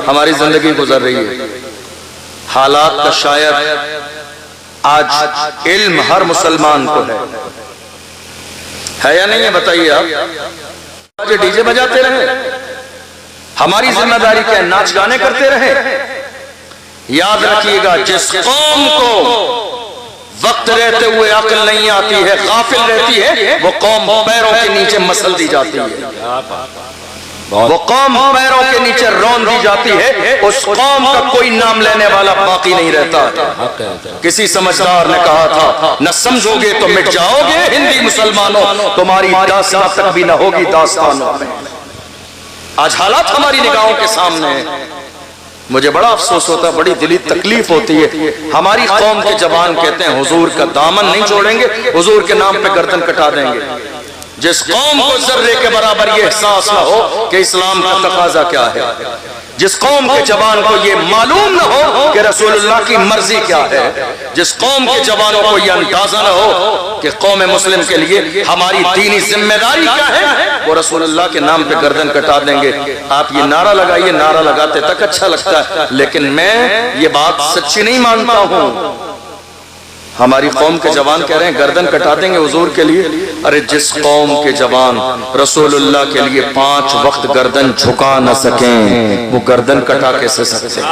ہماری زندگی گزر رہی ہے، حالات کا شاید آج علم ہر مسلمان کو ہے یا نہیں ہے؟ بتائیے آپ ڈی جے بجاتے رہے، ہماری ذمہ داری کیا ہے؟ ناچ گانے کرتے رہے؟ یاد رکھیے گا، جس قوم کو وقت رہتے ہوئے عقل نہیں آتی ہے، غافل رہتی ہے، وہ قوم پیروں کے نیچے مسل دی جاتی ہے، وہ قوم پیروں کے نیچے رون دی جاتی ہے، اس قوم کا کوئی نام لینے والا باقی نہیں رہتا۔ کسی سمجھدار نے کہا تھا، نہ سمجھو گے تو مٹ جاؤ گے ہندی مسلمانوں، تمہاری داستان تک بھی نہ ہوگی داستانوں میں۔ آج حالات ہماری نگاہوں کے سامنے ہیں، مجھے بڑا افسوس ہوتا ہے، بڑی دلی تکلیف ہوتی ہے۔ ہماری قوم کے جوان کہتے ہیں حضور کا دامن نہیں چھوڑیں گے، حضور کے نام پہ گردن کٹا دیں گے۔ جس قوم کو ذرے کے برابر یہ احساس نہ ہو کہ اسلام کا تقاضا کیا ہے، جس قوم کے جوان کو یہ معلوم نہ ہو کہ رسول اللہ کی مرضی کیا ہے، جس قوم کے جوانوں کو یہ اندازہ نہ ہو کہ قوم مسلم کے لیے ہماری دینی ذمہ داری کیا ہے، وہ رسول اللہ کے نام پہ گردن کٹا دیں گے۔ آپ یہ نعرہ لگائیے، نعرہ لگاتے تک اچھا لگتا ہے، لیکن میں یہ بات سچی نہیں مانتا ہوں۔ ہماری قوم کے جوان کہہ رہے ہیں گردن کٹا دیں گے حضور کے لیے۔ ارے جس قوم کے جوان رسول اللہ کے لیے 5 وقت گردن جھکا نہ سکیں، وہ گردن کٹا کیسے سکتے ہیں؟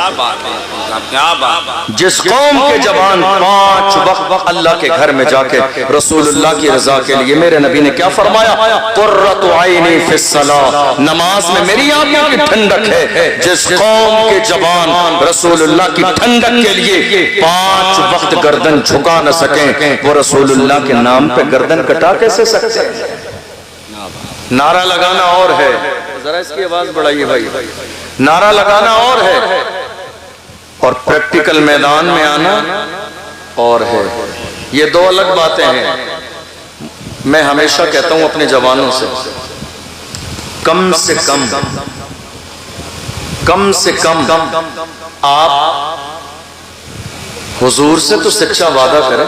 جس قوم کے جوان 5 وقت اللہ کے گھر میں جا کے رسول اللہ کی رضا کے لیے، میرے نبی نے کیا فرمایا؟ قرۃ عینی فی الصلاۃ، نماز میں میری آنکھوں کی ٹھنڈک ہے۔ جس قوم کے جوان رسول اللہ کی ٹھنڈک کے لیے 5 وقت گردن جھکا نہ سکیں، وہ رسول اللہ کے نام پہ گردن کٹا کیسے سکتے ہیں؟ نعرہ لگانا اور ہے، ذرا اس کی آواز بڑھائیے بھائی، نعرہ لگانا اور ہے اور پریکٹیکل میدان میں آنا اور ہے، یہ 2 الگ باتیں ہیں۔ میں ہمیشہ کہتا ہوں اپنے جوانوں سے، کم سے کم آپ حضور سے تو سچا وعدہ کریں۔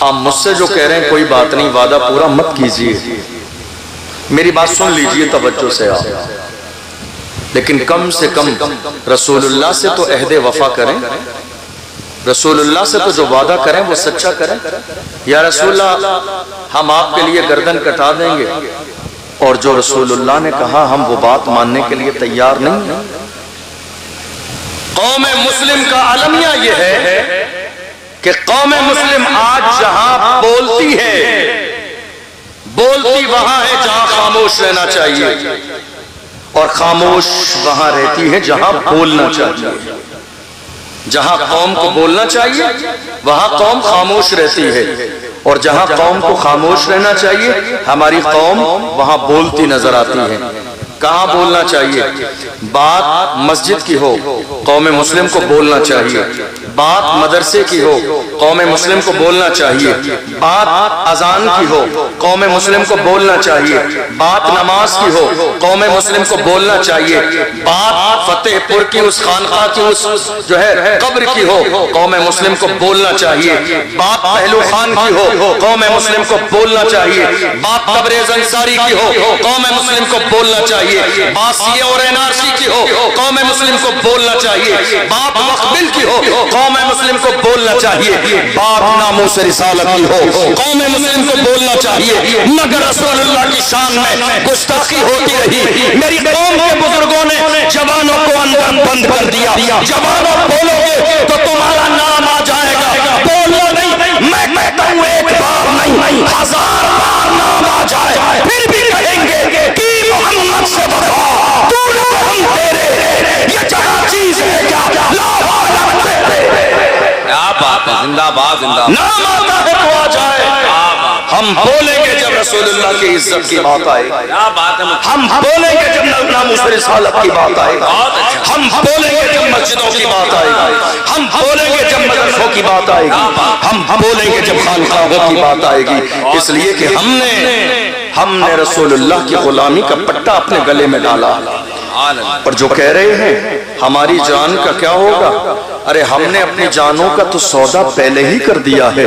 آپ مجھ سے جو کہہ رہے ہیں کوئی بات نہیں، وعدہ پورا مت کیجیے، میری بات سن لیجیے توجہ سے آپ، لیکن کم سے کم رسول اللہ سے تو عہد وفا کریں، رسول اللہ سے تو جو وعدہ کریں وہ سچا کریں۔ یا رسول اللہ ہم آپ کے لیے گردن کٹا دیں گے، اور جو رسول اللہ نے کہا ہم وہ بات ماننے کے لیے تیار نہیں ہیں۔ قوم مسلم کا المیہ یہ ہے کہ قوم مسلم آج جہاں بولتی ہے، بولتی وہاں ہے جہاں خاموش رہنا چاہیے، اور خاموش وہاں رہتی ہے جہاں بولنا چاہیے۔ جہاں قوم کو بولنا چاہیے وہاں قوم خاموش رہتی ہے، اور جہاں قوم کو خاموش رہنا چاہیے ہماری قوم وہاں بولتی نظر آتی ہے۔ کہاں بولنا چاہیے؟ بات مسجد کی ہو قوم مسلم کو بولنا چاہیے، بات مدرسے کی ہو قوم مسلم کو بولنا چاہیے، بات اذان کی ہو قوم مسلم کو بولنا چاہیے، بات نماز کی ہو قوم مسلم کو بولنا چاہیے، بات فتح پور کی اس خانقاہ کی اس جو ہے قبر کی ہو قوم مسلم کو بولنا چاہیے، بات پہلو خان کی ہو قوم مسلم کو بولنا چاہیے، بات تبریز انصاری کی ہو قوم مسلم کو بولنا چاہیے، بات سی اور NRC کی ہو قوم مسلم کو بولنا چاہیے، بات مقبل کی ہو قوم مسلم کو بولنا چاہیے، بات ناموس رسالت کی ہو قوم مسلم کو بولنا چاہیے۔ مگر رسول اللہ کی شان میں گستاخی ہوتی رہی، میری قوم کے بزرگوں نے جوانوں کو اندر بند کر دیا۔ جوانوں بولو گے تو تمہارا نام آ جائے گا، بولو نہیں، میں کہتا ہوں 1 بار نہیں 1000 بار نام آ جائے پھر بھی کہیں گے کہ محمد سے بڑھا تو ہم تیرے، یہ جہاں چیز ہے کیا لا بات ہے، زندہ باد زندہ نام آتا ہے تو آ جائے۔ ہم بولیں گے جب رسول اللہ کی عزت کی بات آئے گی، ہم بولیں گے جب ناموس رسالت کی بات آئے گی، ہم بولیں گے جب مسجدوں کی بات آئے گی، ہم بولیں گے جب مدرسوں کی بات آئے گی، ہم بولیں گے جب خانقاہوں کی بات آئے گی، اس لیے کہ ہم نے رسول اللہ کی غلامی کا پٹا اپنے گلے میں ڈالا۔ اور جو کہہ رہے ہیں ہماری جان کا کیا ہوگا، ارے ہم نے اپنی جانوں کا تو سودا پہلے ہی کر دیا ہے۔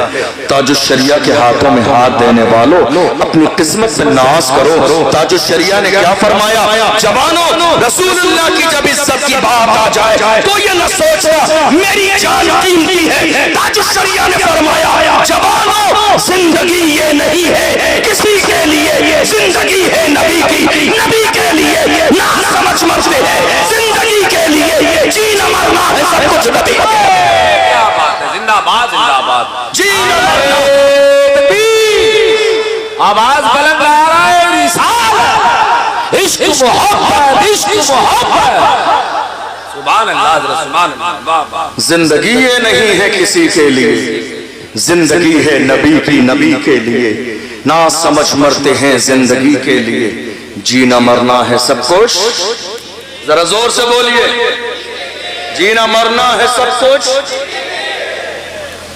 تاج الشریعہ کے ہاتھوں میں ہاتھ دینے والوں اپنی قسمت سے ناز کرو۔ تاج الشریعہ نے کیا فرمایا، جوانوں رسول اللہ کی جب عزت کی بات آ جائے تو یہ نہ سوچنا میری جان قیمتی ہے۔ تاج الشریعہ نے فرمایا جوانوں زندگی یہ نہیں ہے کسی کے لیے، زندگی ہے نبی کی، نبی کے لیے نہ سمجھ مرتے ہیں، زندگی کے لیے جینا مرنا ہے سب کچھ نبی کے لیے۔ کیا بات ہے، زندہ باد زندہ باد، جینا مرنا آواز بلند آ رہا ہے، رسالت، عشق محبت، عشق محبت، سبحان اللہ سبحان اللہ۔ زندگی یہ نہیں ہے کسی کے لیے، زندگی ہے نبی کی، نبی کے لیے نہ سمجھ مرتے ہیں، زندگی کے لیے جینا مرنا ہے سب کچھ، ذرا زور سے بولیے، جینا مرنا ہے سب کچھ۔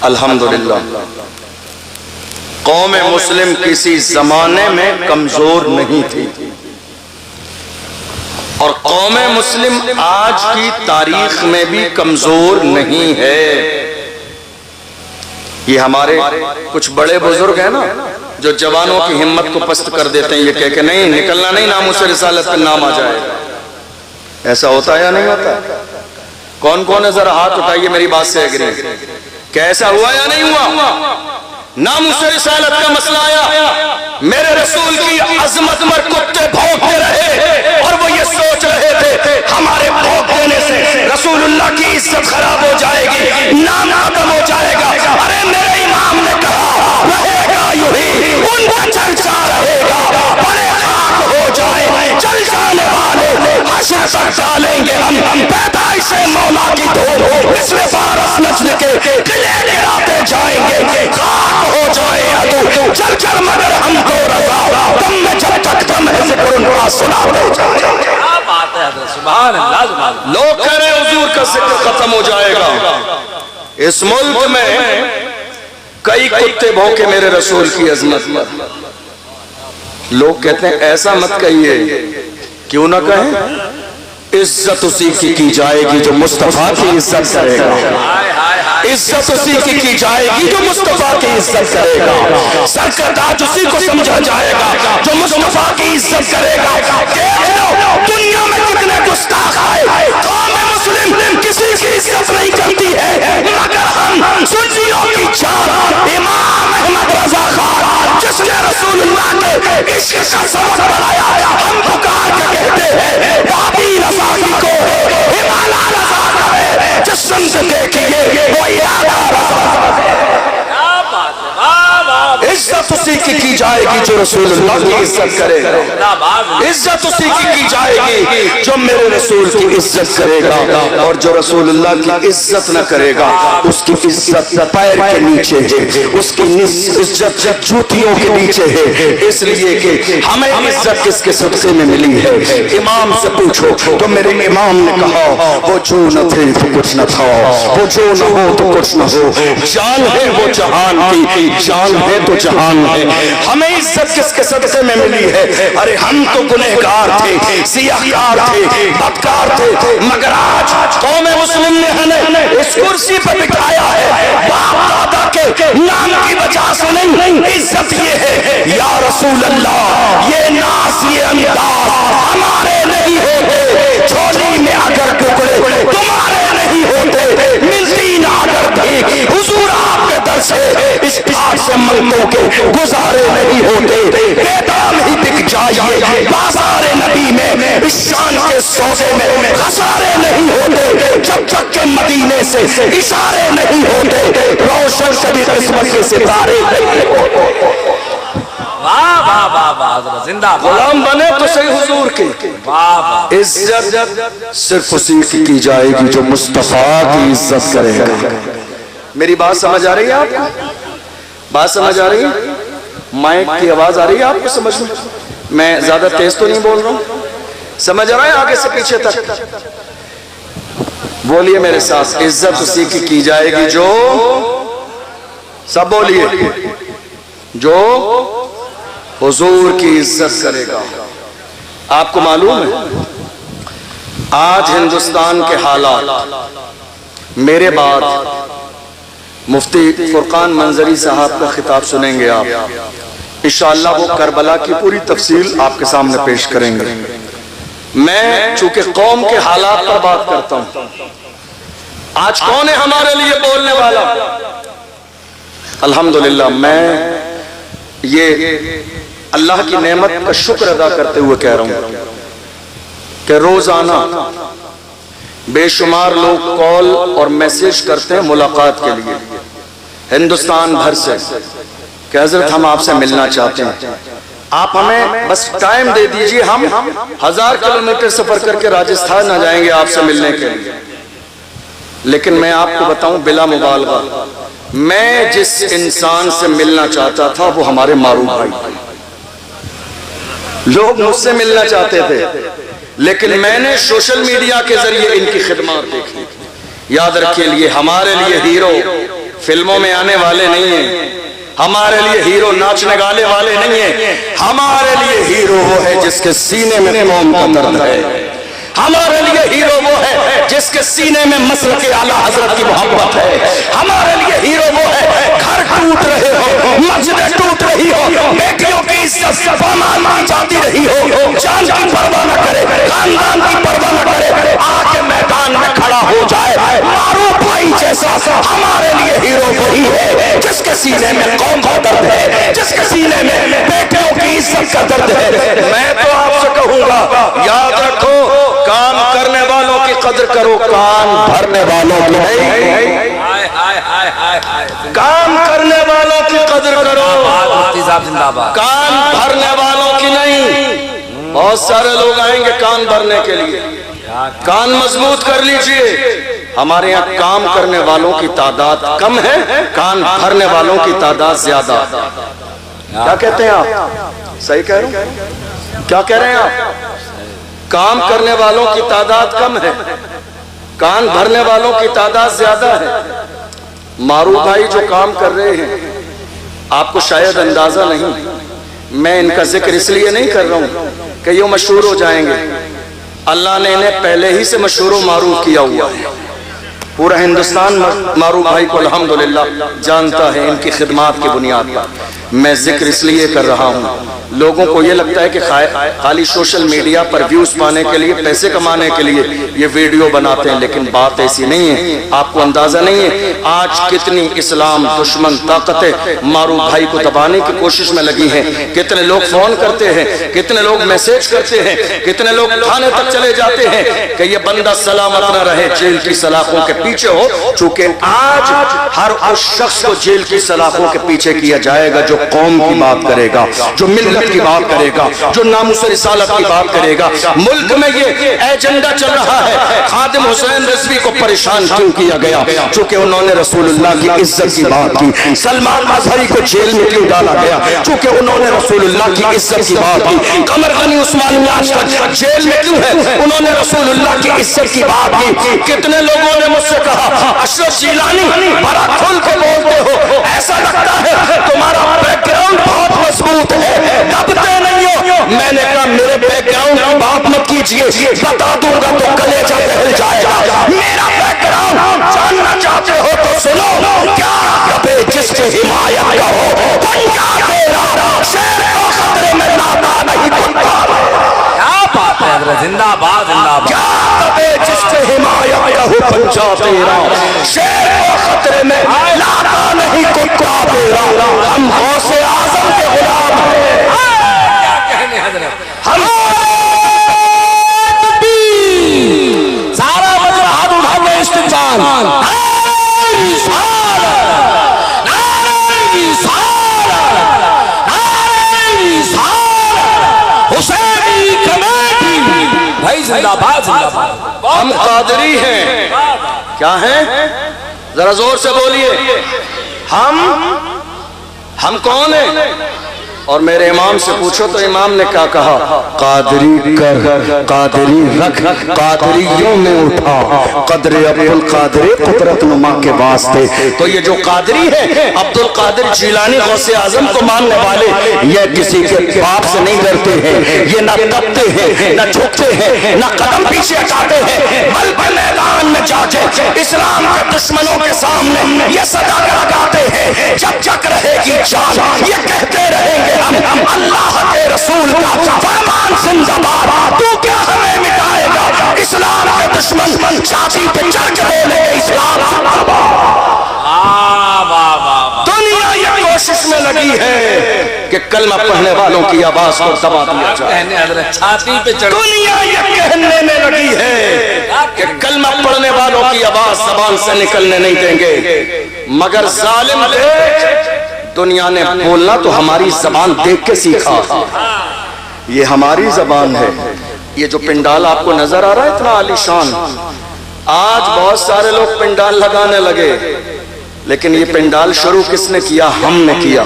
الحمدللہ قوم مسلم کسی زمانے میں کمزور نہیں تھی، اور قوم مسلم آج کی تاریخ میں بھی کمزور نہیں ہے۔ یہ ہمارے کچھ بڑے بزرگ ہیں نا جو جوانوں کی ہمت کو پست کر دیتے ہیں، یہ کہہ کہ نہیں نکلنا نہیں، ناموس رسالت کا نام آ جائے گا۔ ایسا ہوتا ہے یا نہیں ہوتا؟ کون کون ہے ذرا ہاتھ اٹھائیے میری بات سے ایگری کہ ایسا ہوا یا نہیں ہوا؟ ناموس رسالت کا مسئلہ آیا، میرے رسول کی عظمت پر کتے بھونکتے رہے اور وہ یہ سوچ رہے تھے ہمارے بھونک دینے سے رسول اللہ کی عزت خراب ہو جائے گی، نام ختم ہو جائے گا۔ ارے میرے امام نے کہا رہے گا یوں ہی، ان کا چرچا رہے گا، بڑے خاک ہو جائے چل جانے والے حشر تک ڈالیں گے ہم، پیدائش مولا کی دھوم اس میں فارس نسل کے قلعے گراتے جائیں گے، خاک ہو جائے عدو چل چل مگر ہم کو رضا، تم میں جب تک دم ہے ذکر ان کا سناتے جائیں۔ کیا بات ہے حضرت، سبحان اللہ سبحان اللہ۔ لوگ کہہ رہے ہیں حضور کا ذکر ختم ہو جائے گا، اس ملک میں کئی کتے بھونکے میرے رسول کی عظمت پر۔ لوگ کہتے ہیں ایسا مت کہیے، کیوں نہ کہیں؟ عزت اسی کی جائے گی جو مصطفیٰ کی عزت کرے گا، عزت اسی کی جائے گی جو مصطفیٰ کی عزت کرے گا، سرکرداج اسی کو سمجھا جائے گا جو مصطفیٰ کی عزت کرے گا۔ دیکھ لو دنیا میں کتنے گستاخ آئے، قوم مسلم کسی کی عزت نہیں کرتی ہے مگر ہم سنیوں کی جان امام احمد رضا خان جس نے رسول اللہ کے عشق کا سبب بنایا، ہم پکار کے کہتے ہیں بابی رضا کی کو ہمالا رضا کا ہے، جس سمجھ دیکھئے وہ یادہ رضا ہے۔ عزت اسی کی جائے گی جو رسول اللہ کی عزت کرے گا، عزت اسی کی جائے گی جو میرے رسول کی عزت کرے گا، اور جو رسول اللہ کی عزت نہ کرے گا اس کی عزت پیر کے نیچے ہے، اس کی عزت جوتیوں کے نیچے ہے، اس لیے کہ ہمیں عزت کس کے صدقے میں ملی ہے؟ امام سے پوچھو تو میرے امام نے کہا وہ جو نہ تھے تو کچھ نہ تھا، وہ جو نہ ہو تو کچھ نہ ہو، جان ہے وہ جہان کی، جان ہے تو جہان ہے۔ ہمیں عزت کس کے صدقے میں ملی ہے؟ ارے ہم تو گنہگار تھے، سیاہکار تھے، بدکار تھے، مگر آج قوم مسلم نے ہمیں اس کرسی پر بٹھایا ہے، باپ دادا کے نام کی وجہ سے نہیں، عزت یہ ہے یا رسول اللہ یہ ناز یہ انداز ہمارے نہیں ہوتے، جھولی میں اگر ٹکڑے تمہارے نہیں ہوتے، ملتی نہ اگر بھیک حضور آپ کے در سے اس پیار سے ملکوں کے گزارے نہیں ہوتے، بیدام ہی بک جائیے بازار نبی میں، اس شان کے سودے میں خسارے نہیں ہوتے، جب تک کہ مدینے سے اشارے نہیں ہوتے، روشن کبھی قسمت کے ستارے نہیں ہوتے۔ واہ واہ واہ واہ، زندہ غلام بنے تو صحیح حضور کی، عزت صرف اسی کی جائے گی جو مصطفیٰ کی عزت کرے گا۔ میری بات سمجھ آ رہی ہے آپ کو؟ بات سمجھ آ رہی ہے؟ مائک کی آواز آ رہی ہے آپ کو سمجھ میں زیادہ تیز تو نہیں بول رہا ہوں؟ سمجھ آ رہا ہے آگے سے پیچھے تک؟ بولیے میرے ساتھ، عزت اسی کی جائے گی جو، سب بولیے، جو حضور کی عزت کرے گا۔ آپ کو معلوم ہے آج ہندوستان کے حالات، میرے بعد مفتی فرقان منظری صاحب کا خطاب سنیں گے آپ، انشاءاللہ وہ کربلا کی پوری تفصیل آپ کے سامنے پیش کریں گے۔ میں چونکہ قوم کے حالات پر بات کرتا ہوں، آج کون ہے ہمارے لیے بولنے والا؟ الحمدللہ میں یہ اللہ کی نعمت کا شکر ادا کرتے ہوئے کہہ رہا ہوں کہ روزانہ بے شمار لوگ کال اور میسج کرتے ہیں ملاقات کے لیے ہندوستان بھر سے کہ حضرت ہم آپ سے ملنا چاہتے ہیں، آپ ہمیں بس ٹائم دے دیجئے، ہم 1000 کلومیٹر سفر کر کے راجستھان نہ جائیں گے آپ سے ملنے کے لیے۔ لیکن میں آپ کو بتاؤں بلا مبالغہ، میں جس انسان سے ملنا چاہتا تھا وہ ہمارے معروف بھائی، لوگ مجھ سے ملنا چاہتے تھے لیکن میں نے سوشل میڈیا کے ذریعے ان کی خدمات دیکھی۔ یاد رکھیے لیے ہمارے لیے ہیرو فلموں میں آنے والے نہیں ہیں، ہمارے لیے ہیرو ناچنے گانے والے نہیں ہیں، ہمارے لیے ہیرو وہ ہے جس کے سینے میں قوم کا درد ہے، ہمارے لیے ہیرو وہ ہے جس کے سینے میں مسلک اعلیٰ حضرت کی محبت ہے، ہمارے لیے ہیرو وہ ہے گھر ٹوٹ رہے ہو، مسجدیں ٹوٹ رہی ہو، بیٹیوں کی عزت پامال کی جاتی رہی ہو، جان کی پرواہ نہ کرے، خاندان کی پرواہ نہ کرے، آ کے میدان میں کھڑا ہو جائے معروف بھائی جیسا، ہمارے لیے ہیرو وہی ہے جس کے سینے میں قوم کا درد ہے، جس کے سینے میں بیٹیوں کی عزت کا درد ہے۔ میں تو آپ سے کہوں گا یاد رکھو، کام کرنے والوں کی قدر کرو، کام بھرنے والوں کی نہیں، کام کرنے والوں کی قدر کرو، کام بھرنے والوں کی نہیں۔ بہت سارے لوگ آئیں گے کام بھرنے کے لیے، کان مضبوط کر لیجئے، ہمارے یہاں کام کرنے والوں کی تعداد کم ہے، کان بھرنے والوں کی تعداد زیادہ۔ کیا کہتے ہیں آپ؟ صحیح کہہ رہے ہیں؟ کیا کہہ رہے ہیں آپ؟ کام کرنے والوں کی تعداد کم ہے، کان بھرنے والوں کی تعداد زیادہ ہے۔ معروف بھائی جو کام کر رہے ہیں، آپ کو شاید اندازہ نہیں، میں ان کا ذکر اس لیے نہیں کر رہا ہوں کہ یہ مشہور ہو جائیں گے، اللہ نے انہیں پہلے ہی سے مشہور و معروف کیا ہوا ہے، پورا ہندوستان معروف بھائی کو الحمدللہ جانتا ہے ان کی خدمات کی بنیاد پر۔ میں ذکر اس لیے کر رہا ہوں، لوگوں کو یہ لگتا ہے کہ خالی سوشل میڈیا پر ویوز پانے کے لیے، پیسے کمانے کے لیے یہ ویڈیو بناتے ہیں، لیکن بات ایسی نہیں ہے، آپ کو اندازہ نہیں ہے آج کتنی اسلام دشمن طاقتیں معروف بھائی کو دبانے کی کوشش میں لگی ہیں، کتنے لوگ فون کرتے ہیں، کتنے لوگ میسج کرتے ہیں، کتنے لوگ تھانے تک چلے جاتے ہیں کہ یہ بندہ سلامت نہ رہے، جیل کی سلاخوں کے پیچھے ہو، چونکہ آج ہر اس شخص کو جیل کی سلاخوں کے پیچھے کیا جائے گا جو قوم کی بات کرے گا، جو ملت کی بات کرے گا، جو ناموس رسالت کی بات کرے گا۔ ملک میں یہ ایجنڈا چل رہا ہے، خادم حسین رضوی کو پریشان کیوں کیا گیا؟ چونکہ انہوں نے رسول اللہ کی عزت کی بات کی۔ سلمان اظہری کو جیل میں کیوں ڈالا گیا؟ چونکہ انہوں نے رسول اللہ کی عزت کی بات کی۔ قمر غنی عثمانی آج تک جیل میں کیوں ہے؟ انہوں نے رسول اللہ کی عزت کی بات کی۔ کتنے لوگوں نے مجھ سے کہا اشرف جیلانی بڑا کھل کے بولتے ہو، ایسا لگتا ہے تمہارا بیک گراؤنڈ بہت مضبوط ہے، دبتے نہیں ہو۔ میں نے کہا میرے بیک گراؤنڈ کی بات مت کیجئے، بتا دوں گا تو کلیجہ بہل جائے گا۔ میرا بیک گراؤنڈ جاننا چاہتے ہو تو سنو، کیا کبھی جس کی حمایت کا ہو پنجا تیرا، شیر کو خطرے میں لاتا نہیں کتا۔ کیا بات ہے حضرت، زندہ باد زندہ باد۔ کیا کبھی جس کی حمایت کا ہو پنجا تیرا، شیر کو خطرے میں لاتا نہیں کتا تیرا۔ ہم غوث اعظم کے غلام ہیں، کیا کہنے حضرت، ہم سارا مجرہ ہاتھ اٹھا کے استقبال، حسینی کمیٹی بھائی زندہ باد زندہ باد۔ ہم قادری ہیں، کیا ہیں؟ ذرا زور سے بولیے، ہم کون ہیں؟ اور میرے امام سے پوچھو تو امام نے کیا کہا؟ قادری کر، قادری رکھ، قادریوں میں اٹھا، قدر عبدالقادر قدرت نما کے واسطے۔ تو یہ جو قادری ہے، عبدالقادر جیلانی غوث اعظم کو ماننے والے، یہ کسی کے باپ سے نہیں ڈرتے ہیں، یہ نہ دبتے ہیں، نہ جھکتے ہیں، نہ قدم پیچھے ہٹاتے ہیں، بلکہ میدان میں جا کے اسلام کے دشمنوں کے سامنے یہ صدا لگاتے ہیں، جب تک رہے گی جان یہ کہتے رہیں گے ہم اللہ کے رسول کا فرمان زندہ باد، تو کیا ہمیں مٹائے گا؟ اسلام کے دشمن چھاتی پہ چڑھ کے بولے اسلام دنیا یہ کوشش میں لگی ہے کہ کلمہ پڑھنے والوں کی آواز کو دبا دیا جائے، دنیا یہ کہنے میں لگی ہے کہ کلمہ پڑھنے والوں کی آواز زبان سے نکلنے نہیں دیں گے، مگر ظالم دنیا نے بولنا تو ہماری زبان دیکھ کے سیکھا، یہ ہماری زبان ہے۔ یہ جو پنڈال آپ کو نظر آ رہا ہے اتنا عالی شان، آج بہت سارے لوگ پنڈال لگانے لگے، لیکن یہ پنڈال شروع کس نے کیا؟ ہم نے کیا۔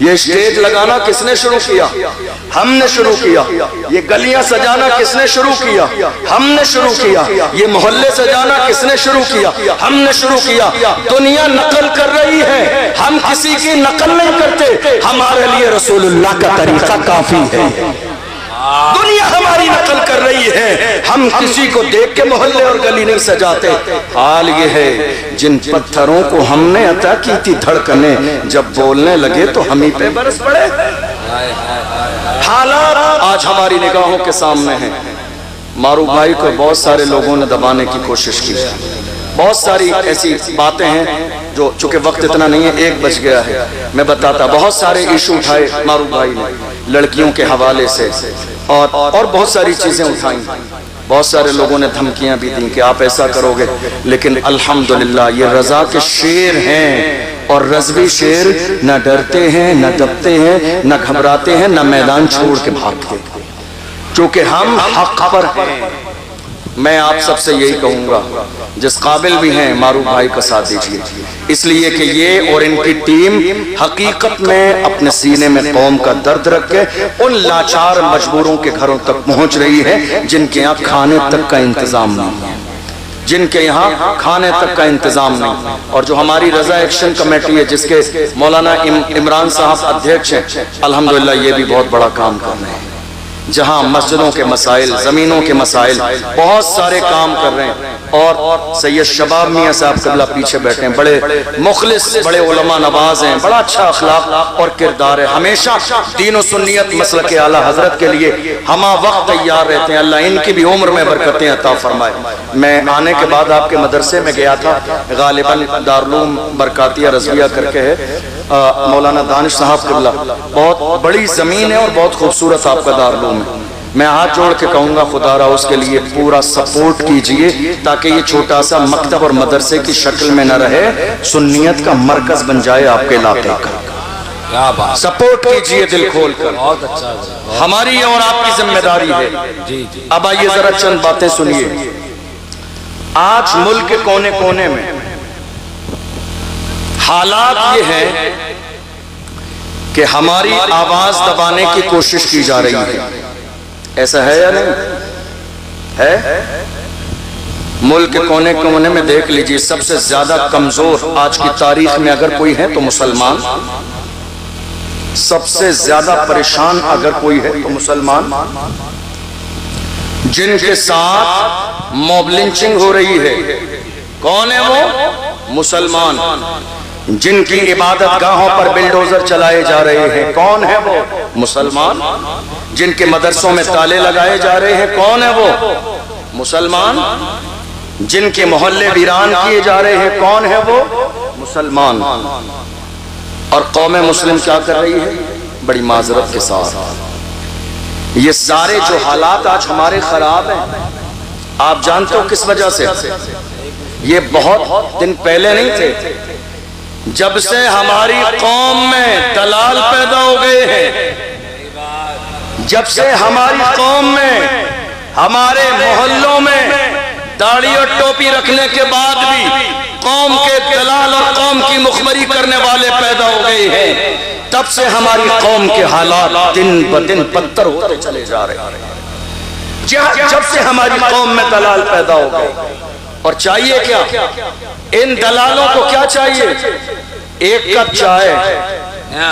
یہ سٹیج لگانا کس نے شروع کیا؟ ہم نے شروع کیا۔ یہ گلیاں سجانا کس نے شروع کیا؟ ہم نے شروع کیا۔ یہ محلے سجانا کس نے شروع کیا؟ ہم نے شروع کیا۔ دنیا نقل کر رہی ہے، ہم کسی کی نقل نہیں کرتے، ہمارے لیے رسول اللہ کا طریقہ کافی ہے۔ دنیا ہماری نقل کر رہی ہے، ہم کسی کو دیکھ کے محلے اور گلی نہیں سجاتے۔ حال یہ ہے جن پتھروں کو ہم نے عطا کی تھی دھڑکنیں، جب بولنے لگے تو ہم ہی پہ برس پڑے۔ حالات آج ہماری نگاہوں کے سامنے ہیں۔ معروف بھائی کو بہت سارے لوگوں نے دبانے کی کوشش کی، بہت ساری ایسی باتیں ہیں جو چونکہ وقت اتنا نہیں ہے، 1 بج گیا ہے، میں بتاتا، بہت سارے ایشو اٹھائے معروف بھائی نے لڑکیوں کے حوالے سے، اور بہت ساری چیزیں اٹھائیں، بہت سارے لوگوں نے دھمکیاں بھی دیں کہ آپ ایسا کرو گے، لیکن الحمدللہ یہ رضا کے شیر ہیں، اور رضوی شیر نہ ڈرتے ہیں، نہ دبتے ہیں، نہ گھبراتے ہیں، نہ میدان چھوڑ کے بھاگتے، چونکہ ہم حق پر ہیں۔ میں آپ سب سے یہی کہوں گا، جس قابل بھی ہیں معروف بھائی کا ساتھ دیجیے، اس لیے کہ یہ اور ان کی ٹیم حقیقت میں اپنے سینے میں قوم کا درد رکھ کے ان لاچار مجبوروں کے گھروں تک پہنچ رہی ہے جن کے یہاں کھانے تک کا انتظام نہیں، جن کے یہاں کھانے تک کا انتظام نہیں۔ اور جو ہماری رضا ایکشن کمیٹی ہے جس کے مولانا عمران صاحب ادھیکش ہیں، الحمدللہ یہ بھی بہت بڑا کام کر رہے ہیں، جہاں مسجدوں کے مسائل، زمینوں کے مسائل، بہت سارے کام کر رہے ہیں۔ اور سید شباب میاں صاحب قبلہ پیچھے بیٹھے ہیں، بڑے مخلص، بڑے علماء نواز ہیں، بڑا اچھا اخلاق اور کردار ہے، ہمیشہ دین و سنیت مسلک اعلیٰ حضرت کے لیے ہمہ وقت تیار رہتے ہیں۔ اللہ ان کی بھی عمر میں برکتیں عطا فرمائے۔ میں آنے کے بعد آپ کے مدرسے میں گیا تھا، غالباً دارالعلوم برکاتیہ رضویہ کر کے ہے، مولانا دانش صاحب قبلہ، بہت بڑی زمین ہے اور بہت خوبصورت آپ کا دارالعلوم ہے۔ میں ہاتھ جوڑ کے کہوں گا خدا را اس کے لیے پورا سپورٹ کیجئے تاکہ یہ چھوٹا سا مکتب اور مدرسے کی شکل میں نہ رہے، سنیت کا مرکز بن جائے آپ کے علاقے کا۔ سپورٹ کیجئے دل کھول کر، ہماری اور آپ کی ذمہ داری ہے۔ اب آئیے ذرا چند باتیں سنیے۔ آج ملک کے کونے کونے میں حالات یہ ہیں کہ ہماری آواز دبانے کی کوشش کی جا رہی ہے، ایسا ہے یا نہیں ہے؟ ملک کے کونے کونے میں دیکھ لیجئے، سب سے زیادہ کمزور آج کی تاریخ میں اگر کوئی ہے تو مسلمان، سب سے زیادہ پریشان اگر کوئی ہے تو مسلمان، جن کے ساتھ موب لنچنگ ہو رہی ہے۔ کون ہے وہ؟ مسلمان۔ جن کی عبادت گاہوں پر بلڈوزر چلائے جا رہے ہیں، کون ہے وہ؟ مسلمان۔ جن کے مدرسوں میں تالے لگائے جا رہے ہیں، کون ہے وہ؟ مسلمان۔ جن کے محلے ویران کیے جا رہے ہیں، کون ہے وہ؟ مسلمان۔ اور قوم مسلم کیا کر رہی ہے؟ بڑی معذرت کے ساتھ یہ سارے جو حالات آج ہمارے خراب ہیں، آپ جانتے ہو کس وجہ سے؟ یہ بہت دن پہلے نہیں تھے، جب سے ہماری قوم میں دلال پیدا ہو گئے ہیں، جب سے ہماری قوم میں، ہمارے محلوں میں داڑھی اور ٹوپی رکھنے کے بعد بھی قوم کے دلال اور قوم کی مخبری کرنے والے پیدا ہو گئے ہیں، تب سے ہماری قوم کے حالات دن بدن بدتر ہوتے چلے جا رہے ہیں۔ جب سے ہماری قوم میں دلال پیدا ہو گئے، اور چاہیے کیا؟ ان دلالوں کو کیا چاہیے؟ ایک کپ چائے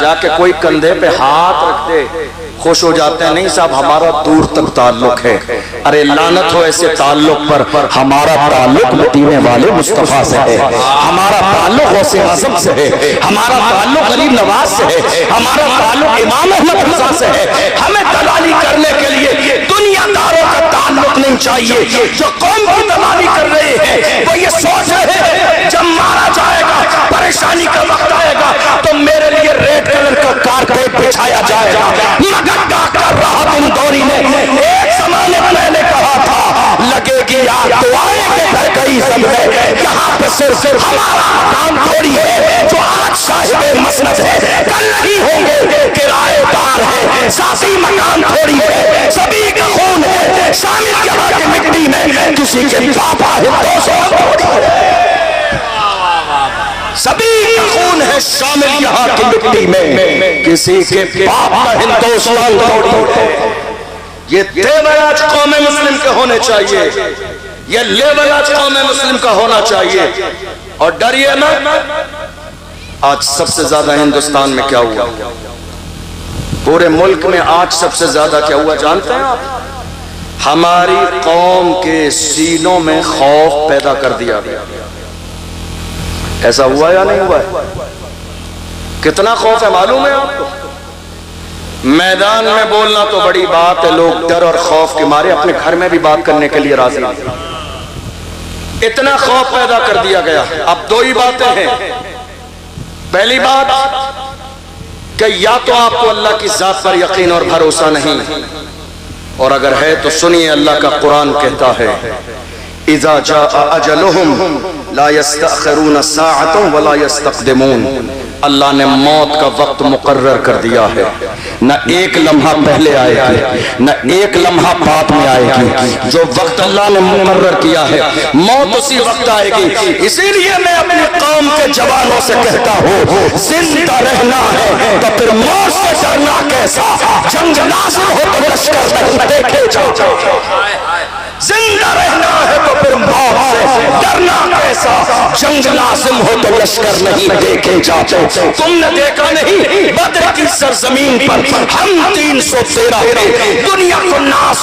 جا کے کوئی کندھے پہ ہاتھ رکھ دے، خوش ہو جاتے ہیں، نہیں صاحب ہمارا دور تک تعلق ہے۔ ارے لعنت ہو ایسے تعلق پر، ہمارا تعلق مدینے والے مصطفیٰ سے ہے، ہمارا تعلق غوث اعظم سے ہے، ہمارا تعلق غریب نواز سے ہے، ہمارا تعلق امام احمد رضا سے ہے۔ ہمیں دلالی کرنے کے لیے دنیا داروں کا تعلق نہیں چاہیے۔ جو قوم کی دلالی کر رہے ہیں وہ یہ سوچ رہے ہیں جب مارا جائے گا، پریشانی کا وقت آئے گا تو میرے لیے ریڈ کلر کا کارپیٹ بچھایا جائے گا۔ مگر ڈاکٹر راحت اندوری نے ایک زمانے پہلے کہا تھا، لگے گی آگ تو آئے گے گھر کئی سب ہے، یہاں پہ صرف ہمارا مقام تھوڑی ہے، جو آج صاحب مسند ہے کل نہیں ہوں گے کرایہ دار ہے، ذاتی مقام تھوڑی ہے، سبھی کا خون ہے شامل یہاں کی مٹی میں، کسی کے پاپا ہندوستان سبھی کا خون ہے شامل یہاں کی مٹی میں، کسی کے باپ کا ہندوستان توڑی ہے۔ یہ دیول آج قوم مسلم کے ہونے چاہیے، یہ لیول آج قوم مسلم کا ہونا چاہیے۔ اور ڈریے نا، آج سب سے زیادہ ہندوستان میں کیا ہوا؟ پورے ملک میں آج سب سے زیادہ کیا ہوا جانتے ہیں آپ؟ ہماری قوم کے سینوں میں خوف پیدا کر دیا گیا۔ ایسا ہوا یا نہیں ہوا ہے؟ کتنا خوف ہے معلوم ہے آپ کو؟ میدان میں بولنا تو بڑی بات ہے، لوگ ڈر اور خوف کے مارے اپنے گھر میں بھی بات کرنے کے لیے راضی نہیں۔ اتنا خوف پیدا کر دیا گیا۔ اب دو ہی باتیں ہیں۔ پہلی بات کہ یا تو آپ کو اللہ کی ذات پر یقین اور بھروسہ نہیں، اور اگر ہے تو سنیے، اللہ کا قرآن کہتا ہے اذا جاء اجلهم لا يستأخرون ساعة ولا يستقدمون۔ اللہ نے موت کا وقت مقرر کر دیا ہے، نہ ایک لمحہ پہلے آئے گی نہ ایک لمحہ بعد میں آئے گی۔ جو وقت اللہ نے مقرر کیا ہے موت اسی وقت آئے گی۔ اسی لیے میں اپنی قوم کے جوانوں سے کہتا ہوں، زندہ رہنا ہے تو پھر موت سے ڈرنا کیسا؟ جنگ لازم ہو تو لشکر نہیں دیکھے جاؤ، زندہ رہنا ہے تو پھر موت سے ڈرنا کیسا؟ جنگ لازم ہو تو لشکر نہیں دیکھے جاتے۔ تم نے دیکھا نہیں بدر کی سرزمین پر ہم 313 تھے، دنیا کو ناس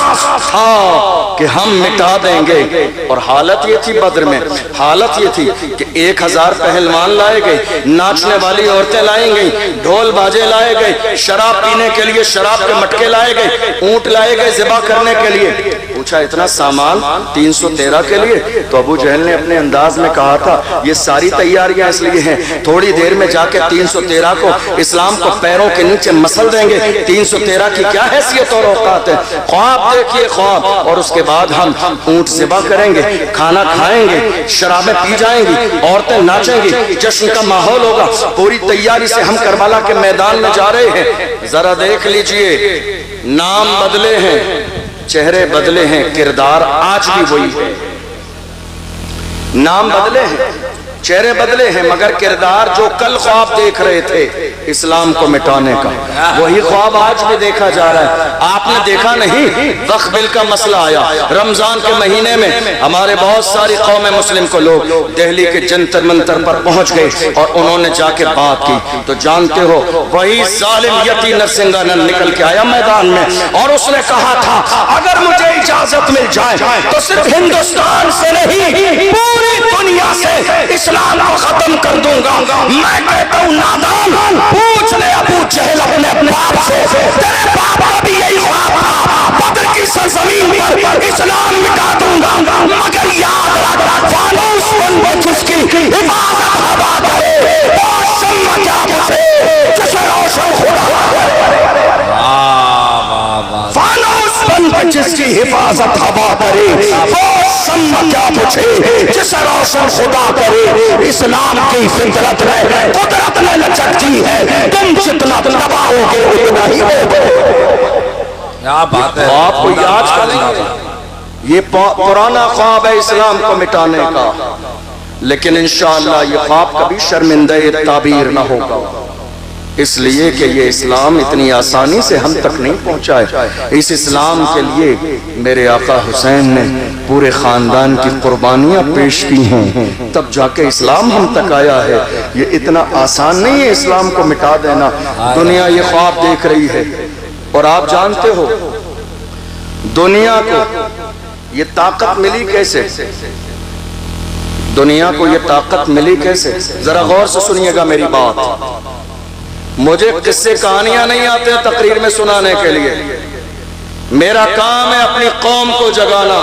تھا کہ ہم مٹا دیں گے، اور حالت یہ تھی بدر میں، حالت یہ تھی کہ 1000 پہلوان لائے گئے، ناچنے والی عورتیں لائیں گئی، ڈھول باجے لائے گئے، شراب پینے کے لیے شراب کے مٹکے لائے گئے، اونٹ لائے گئے ذبح کرنے کے لیے۔ پوچھا اتنا سامان 313 کے لیے؟ تو ابو جہل نے اپنے انداز میں کہا تھا یہ ساری تیاریاں اس لیے ہیں، تھوڑی دیر میں جا کے 313 کو اسلام کو پیروں کے نیچے مسل دیں گے۔ 313 کی کیا حیثیت اور اوقات ہے؟ خواب دیکھیے خواب، اور اس کے بعد ہم اونٹ ذبح کریں گے، کھانا کھائیں گے، شرابیں پی جائیں گی، عورتیں ناچیں گی، جشن کا ماحول ہوگا۔ پوری تیاری سے ہم کربلا کے میدان میں جا رہے ہیں۔ ذرا دیکھ لیجئے، نام بدلے ہیں، چہرے بدلے ہیں، کردار آج بھی وہی ہے۔ نام بدلے ہیں، چہرے بدلے ہیں، مگر کردار جو کل خواب دیکھ رہے تھے اسلام کو مٹانے کا، وہی خواب آج بھی دیکھا جا رہا ہے۔ آپ نے دیکھا نہیں وقف بل کا مسئلہ آیا رمضان کے مہینے میں، ہمارے بہت ساری قوم مسلم کو لوگ دہلی کے جنتر منتر پر پہنچ گئے اور انہوں نے جا کے بات کی، تو جانتے ہو وہی ظالم یتی نرسنگھانند نکل کے آیا میدان میں، اور اس نے کہا تھا اگر مجھے اجازت مل جائے تو صرف ہندوستان سے نہیں پوری دنیا سے اسلام کو ختم کر دوں گا۔ میں کہتا ہوں نادان، پوچھ لے ابو جہل اپنے باپ سے، تیرے باپ کا بھی یہی خواب تھا، بدر کی سرزمین پر اسلام مٹا دوں گا، مگر یاد رکھ فانوس بن جس کی حفاظت ہوا کرے، وہ شمع کیا بچے جسے روشن خدا فانوس بن جس کی حفاظت ہوا کرے، وہ شمع کیا بچے جسے روشن خدا کرے۔ اسلام کی فطرت ہے، قدرت نے لچکتی ہے، تم جتنا دباؤ گے اتنا ہی ہوگے۔ کیا بات ہے، خواب کو یاد کریں، یہ پرانا خواب ہے اسلام کو مٹانے کا۔ لیکن انشاءاللہ یہ خواب کبھی شرمندہ تعبیر نہ ہوگا، اس لیے کہ یہ اسلام اتنی آسانی سے ہم تک نہیں پہنچا ہے۔ اس اسلام کے لیے میرے آقا حسین نے پورے خاندان کی قربانیاں پیش کی ہیں، تب جا کے اسلام ہم تک آیا ہے۔ یہ اتنا آسان نہیں ہے اسلام کو مٹا دینا۔ دنیا یہ خواب دیکھ رہی ہے، اور آپ جانتے ہو دنیا کو یہ طاقت ملی کیسے؟ دنیا کو یہ طاقت ملی کیسے؟ ذرا غور سے سنیے گا میری بات۔ مجھے قصے کہانیاں نہیں آتے ہیں تقریر میں سنانے کے لیے، میرا کام ہے اپنی قوم کو جگانا،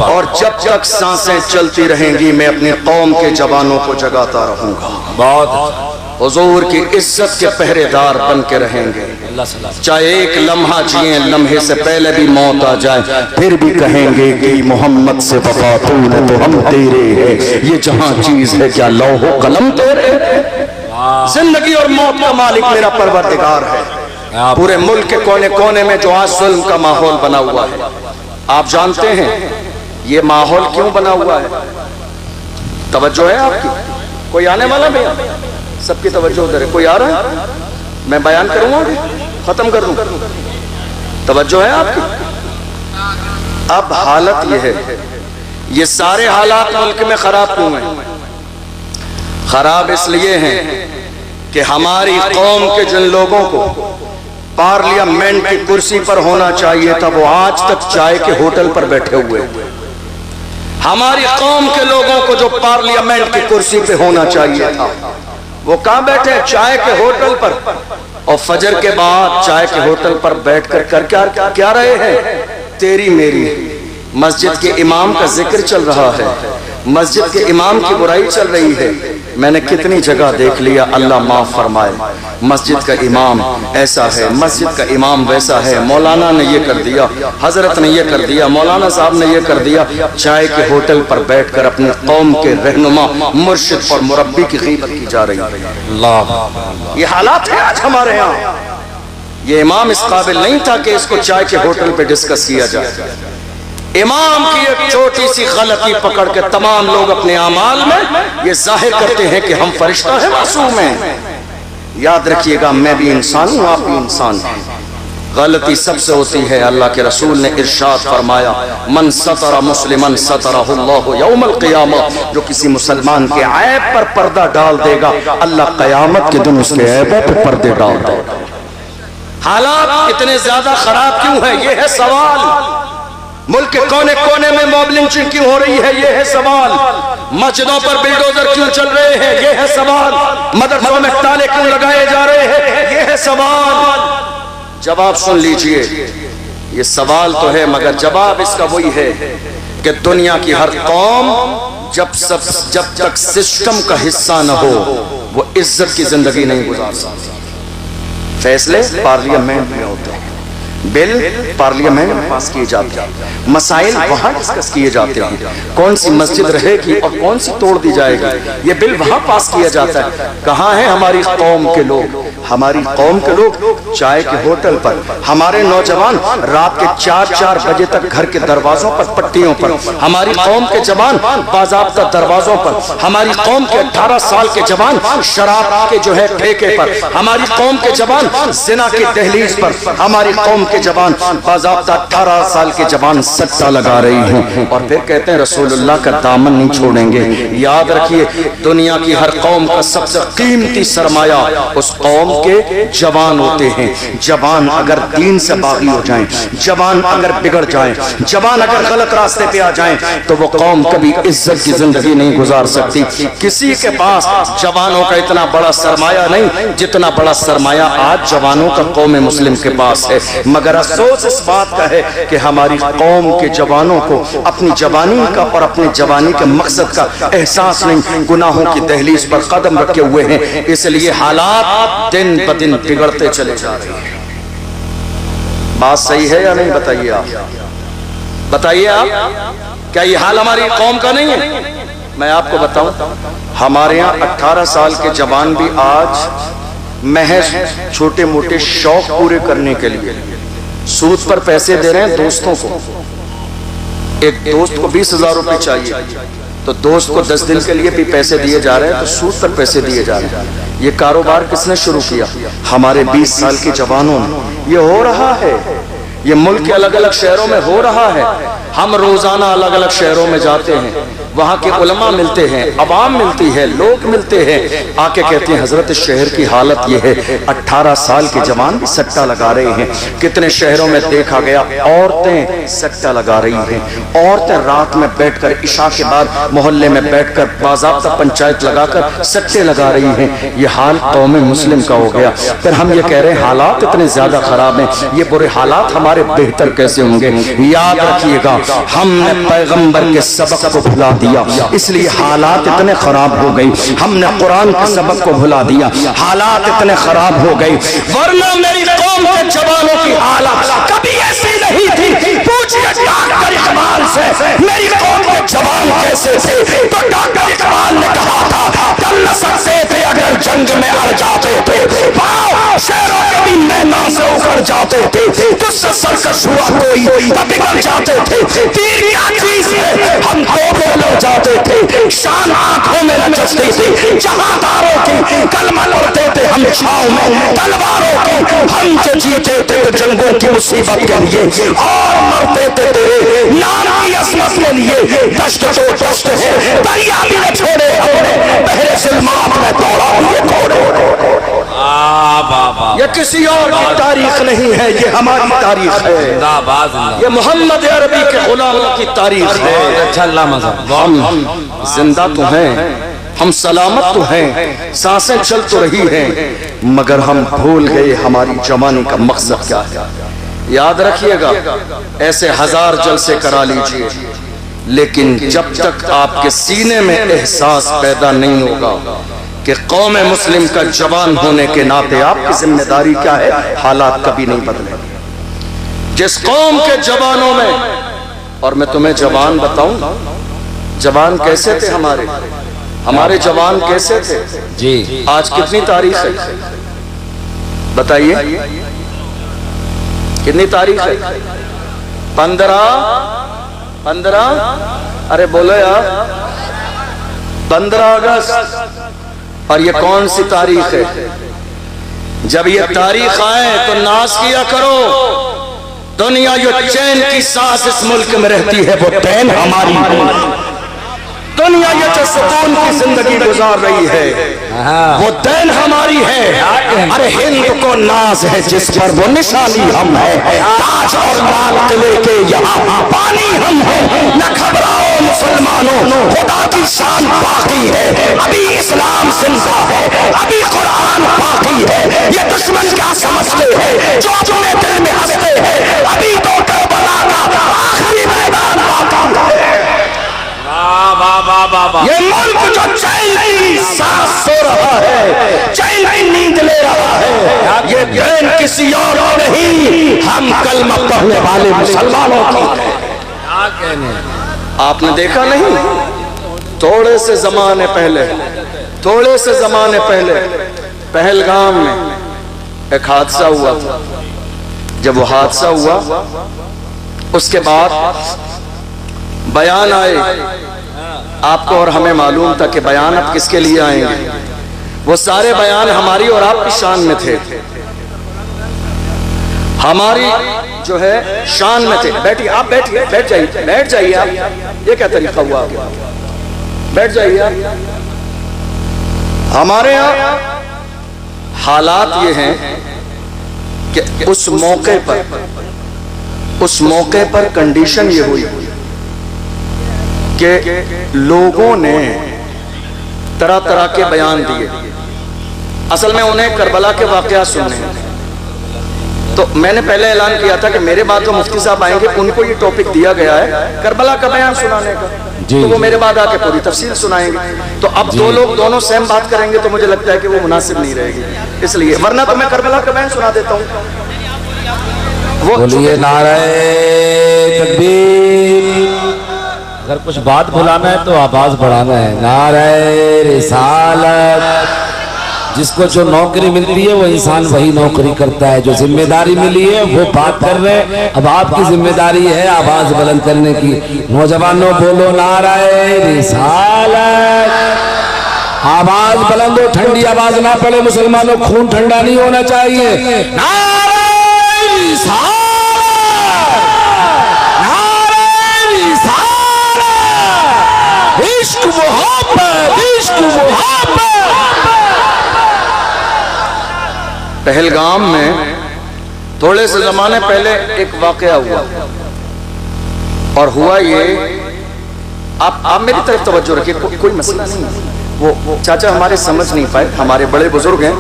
اور جب تک سانسیں چلتی رہیں گی میں اپنی قوم کے جوانوں کو جگاتا رہوں گا۔ بہت حضور کی عزت کے پہرے دار بن کے رہیں گے، چاہے ایک لمحہ جئیں، لمحے سے پہلے بھی موت آ جائے پھر بھی کہیں گے کہ محمد سے وفا تو ہے تو ہم تیرے ہیں، یہ جہاں چیز ہے کیا لوح و قلم تیرے؟ زندگی اور موت کا مالک میرا پروردگار ہے۔ پورے ملک کے کونے کونے میں جو آج ظلم کا ماحول بنا ہوا ہے، آپ جانتے ہیں یہ ماحول کیوں بنا ہوا ہے؟ توجہ ہے آپ کی؟ کوئی آنے والا بھی؟ سب کی توجہ ادھر ہے، کوئی آ رہا ہے؟ میں بیان کروں گا، ختم کر دوں، توجہ ہے آپ کی؟ اب حالت یہ ہے، یہ سارے حالات ملک میں خراب کیوں ہیں؟ خراب اس لیے ہیں کہ ہماری قوم کے جن لوگوں کو پارلیمنٹ کی کرسی پر ہونا چاہیے تھا وہ آج تک چائے کے ہوٹل پر بیٹھے ہوئے۔ ہماری قوم کے لوگوں کو جو پارلیمنٹ کی کرسی پہ ہونا چاہیے تھا وہ کہاں بیٹھے؟ چائے کے ہوٹل پر، اور فجر کے بعد چائے کے ہوٹل پر بیٹھ کر کیا رہے ہیں؟ تیری میری مسجد کے امام کا ذکر چل رہا ہے، مسجد کے امام کی برائی چل رہی ہے۔ میں نے کتنی جگہ دیکھ لیا، اللہ معاف فرمائے، مسجد کا امام ایسا ہے، مسجد کا امام ویسا ہے، مولانا نے یہ کر دیا، حضرت نے یہ کر دیا، مولانا صاحب نے یہ کر دیا، چائے کے ہوٹل پر بیٹھ کر اپنی قوم کے رہنما، مرشد اور مربی کی غیبت کی جا رہی ہے۔ یہ حالات ہے آج ہمارے ہاں۔ یہ امام اس قابل نہیں تھا کہ اس کو چائے کے ہوٹل پہ ڈسکس کیا جائے۔ امام کی ایک چھوٹی سی غلطی پکڑ کے تمام لوگ اپنے اعمال میں یہ ظاہر کرتے ہیں کہ ہم فرشتہ ہیں، معصوم ہیں۔ یاد رکھیے گا میں بھی انسان ہوں، آپ بھی انسان ہیں، غلطی سب سے ہوتی ہے۔ اللہ کے رسول نے ارشاد فرمایا من ستر مسلمن سترہ اللہ یوم القیامہ، جو کسی مسلمان کے عیب پر پردہ ڈال دے گا اللہ قیامت کے دن اس کے عیبوں پر پردے ڈال دے گا۔ حالات اتنے زیادہ خراب کیوں ہیں؟ یہ ہے سوال۔ ملک کے کونے کونے میں موب لنچنگ کیوں ہو رہی ہے؟ یہ ہے سوال۔ مسجدوں پر بلڈوزر کیوں چل رہے ہیں؟ یہ ہے سوال۔ مدرسوں میں تالے کیوں لگائے جا رہے ہیں؟ یہ ہے سوال۔ جواب سن لیجئے، یہ سوال تو ہے مگر جواب اس کا وہی ہے کہ دنیا کی ہر قوم جب تک سسٹم کا حصہ نہ ہو وہ عزت کی زندگی نہیں گزار سکتی۔ فیصلے پارلیمنٹ میں ہوتے ہیں، بل پارلیمنٹ میں پاس کیے جاتے ہیں، مسائل وہاں ڈسکس کیے جاتے ہیں، کون سی مسجد رہے گی اور کون سی توڑ دی جائے گی یہ بل وہاں پاس کیا جاتا ہے۔ کہاں ہیں ہماری قوم کے لوگ؟ ہماری قوم کے لوگ چائے کے ہوٹل پر، ہمارے نوجوان رات کے 4 بجے تک گھر کے دروازوں پر پٹیوں پر، ہماری قوم کے جوان باضابطہ دروازوں پر، ہماری قوم کے 18 سال کے جوان شراب کے جو ہے ٹھیکے پر، ہماری قوم کے جوان زنا کی دہلیز پر، ہماری قوم کے جوان باضابطہ 18 سال کے جوان سٹا لگا رہی ہیں، اور پھر کہتے ہیں رسول اللہ کا دامن نہیں چھوڑیں گے۔ یاد رکھیے دنیا کی ہر قوم کا سب سے قیمتی سرمایہ اس قوم کے جوان ہوتے ہیں۔ جوان اگر دین سے باغی ہو جائیں، جوان اگر بگڑ جائیں، جوان اگر غلط راستے پہ آ جائیں تو وہ قوم کبھی عزت کی زندگی نہیں گزار سکتی۔ کسی کے پاس جوانوں کا اتنا بڑا سرمایہ نہیں جتنا بڑا سرمایہ آج جوانوں کا قوم مسلم کے پاس ہے، مگر افسوس اس بات کا ہے کہ ہماری قوم کے جوانوں کو اپنی جوانی کا اور اپنے جوانی کے مقصد کا احساس نہیں، گناہوں کی دہلیز پر قدم رکھے ہوئے ہیں، اس لیے حالات دن بدن بگڑتے چلے جا رہے ہیں۔ بات صحیح ہے یا نہیں؟ بتائیے آپ، بتائیے آپ، کیا یہ حال ہماری قوم کا نہیں ہے؟ میں آپ کو بتاؤں ہمارے ہاں 18 سال کے جوان بھی آج محض چھوٹے موٹے شوق پورے کرنے کے لیے سود پر پیسے دے رہے ہیں دوستوں کو۔ ایک دوست کو 20,000 روپے چاہیے تو دوست کو 10 دن کے لیے بھی پیسے دیے جا رہے ہیں تو سود پر پیسے دیے جا رہے ہیں. یہ کاروبار کس نے شروع کیا؟ ہمارے 20 سال کے جوانوں نے. یہ ہو رہا ہے, یہ ملک کے الگ الگ شہروں میں ہو رہا ہے. ہم روزانہ الگ الگ شہروں میں جاتے ہیں, وہاں کے علماء ملتے ہیں, عوام ملتی ہے, لوگ ملتے ہیں, آ کے کہتے ہیں حضرت شہر کی حالت یہ ہے, 18 سال کے جوان بھی سٹا لگا رہے ہیں. کتنے شہروں میں دیکھا گیا عورتیں سٹا لگا رہی ہیں, عورتیں رات میں بیٹھ کر عشاء کے بعد محلے میں بیٹھ کر باضابطہ پنچایت لگا کر سٹے لگا رہی ہیں. یہ حال قوم مسلم کا ہو گیا. پھر ہم یہ کہہ رہے ہیں حالات اتنے زیادہ خراب ہیں, یہ برے حالات ہمارے بہتر کیسے ہوں گے؟ یاد رکھیے گا, ہم نے پیغمبر کے سبق کو بھلا دیا, اس لیے حالات اتنے خراب ہو گئی. ہم نے قرآن کے سبق کو بھلا دیا, حالات اتنے خراب ہو گئی. ورنہ میری قوم کے جوانوں کی حالات کبھی ایسی نہیں تھی. پوچھئے ڈاکٹر اقبال سے میری قوم کے جوان کیسے تھے, تو ڈاکٹر اقبال نے کہا تھا کل نہ سکتے تھے اگر جنگ میں اڑ جاتے تھے, شہروں کے بھی میدان سے اکھڑ جاتے تھے, تجھ سے سرکش ہوا کوئی تب بگڑ جاتے تھے. تیر کیا چیز ہے, ہم توپے لڑ جاتے تھے, شان آنکھوں میں نچستی تھی, جہاں داروں کی کلمہ لڑتے تھے ہم چھاؤں میں تلواروں کی. ہم جو جیتے تھے جنگوں کی مصیبت کے لیے اور مرتے تھے تیرے نام کی عظمت کے لیے. دشت تو دشت ہے, دریا بھی نہ چھوڑے ہم نے, بحر ظلمات میں دوڑا ہوئے گھوڑے. یہ کسی اور کی تاریخ نہیں ہے, یہ ہماری تاریخ ہے. یہ محمد عربی کے غلاموں کی تاریخ ہے. ہم زندہ تو ہیں, ہم سلامت تو ہیں, سانسیں چل تو رہی ہیں, مگر ہم بھول گئے ہماری جوانی کا مقصد کیا ہے. یاد رکھیے گا, ایسے 1000 جلسے کرا لیجئے, لیکن جب تک آپ کے سینے میں احساس پیدا نہیں ہوگا کہ قوم مسلم کا جوان ہونے کے ناطے آپ کی ذمہ داری کیا ہے, حالات کبھی نہیں بدلیں. جس قوم کے جوانوں میں, اور میں تمہیں جوان بتاؤں, جوان کیسے تھے ہمارے جوان کیسے تھے جی, آج کتنی تاریخ ہے بتائیے, کتنی تاریخ ہے؟ 15 ارے بولو یار, 15 اگست. اور یہ کون سی تاریخ ہے؟ جب یہ تاریخ آئے تو ناز کیا کرو, دنیا جو چین کی سانس اس ملک میں رہتی ہے وہ چین ہماری. دنیا یہ جو سکون کی زندگی گزار رہی ہے وہ دین ہماری ہے. ارے ہند کو ناز ہے جس پر وہ نشانی ہم ہے, تاج اور لال قلعے کے یہاں پانی ہم ہیں. نہ گھبراؤ مسلمانوں, خدا کی شان باقی ہے, ابھی اسلام زندہ ہے, ابھی قرآن باقی ہے. یہ دشمن کیا سمجھتے ہیں جو اپنے دل میں ہنستے ہیں, ابھی تو کربلا کا آخری میدان باقی ہے. یہ ملک جو چین کی سانس سو رہا ہے, چین کی نیند لے رہا ہے, یہ دین کسی اور نہیں, ہم کلمہ پڑھنے والے مسلمانوں کی ہے. آپ نے دیکھا نہیں, تھوڑے سے زمانے پہلے پہلگام میں ایک حادثہ ہوا تھا. جب وہ حادثہ ہوا اس کے بعد بیان آئے, آپ کو اور ہمیں معلوم تھا کہ بیان اب کس کے لیے آئیں گے. وہ سارے بیان ہماری اور آپ کی شان میں تھے, ہماری جو ہے شان میں تھے. بیٹھیے آپ, بیٹھ جائیے آپ, یہ کیا طریقہ ہوا, بیٹھ جائیے آپ. ہمارے ہاں حالات یہ ہیں کہ اس موقع پر کنڈیشن یہ ہوئی کہ لوگوں نے طرح طرح کے بیان دیے. اصل میں انہیں کربلا کے واقعات سننے ہیں, تو میں نے پہلے اعلان کیا تھا کہ میرے بعد جو مفتی صاحب آئیں گے ان کو یہ ٹاپک دیا گیا ہے کربلا کا بیان سنانے کا, تو وہ میرے بعد آ کے پوری تفصیل سنائیں گے. تو اب دو لوگ دونوں سیم بات کریں گے تو مجھے لگتا ہے کہ وہ مناسب نہیں رہے گی, اس لیے ورنہ تو میں کربلا کا بیان سنا دیتا ہوں. بولیے نعرہ تکبیر. اگر کچھ بات بھلانا ہے تو آواز بڑھانا ہے. نعرہ رسالت جس کو جو نوکری ملتی ہے وہ انسان وہی نوکری کرتا ہے. جو ذمہ داری ملی ہے وہ بات کر رہے ہیں. اب آپ کی ذمہ داری ہے آواز بلند کرنے کی. نوجوانوں بولو نعرہ رسالت. آواز بلند ہو, ٹھنڈی آواز نہ پڑے. مسلمانوں خون ٹھنڈا نہیں ہونا چاہیے. نعرہ رسالت, نعرہ رسالت. عشق محبت, عشق محبت. پہلگام میں تھوڑے سے زمانے پہلے ایک واقعہ ہوا, اور ہوا یہ, آپ میری طرف توجہ رکھیے, کوئی مسئلہ نہیں ہے. وہ چاچا ہمارے سمجھ نہیں پائے, ہمارے بڑے بزرگ ہیں.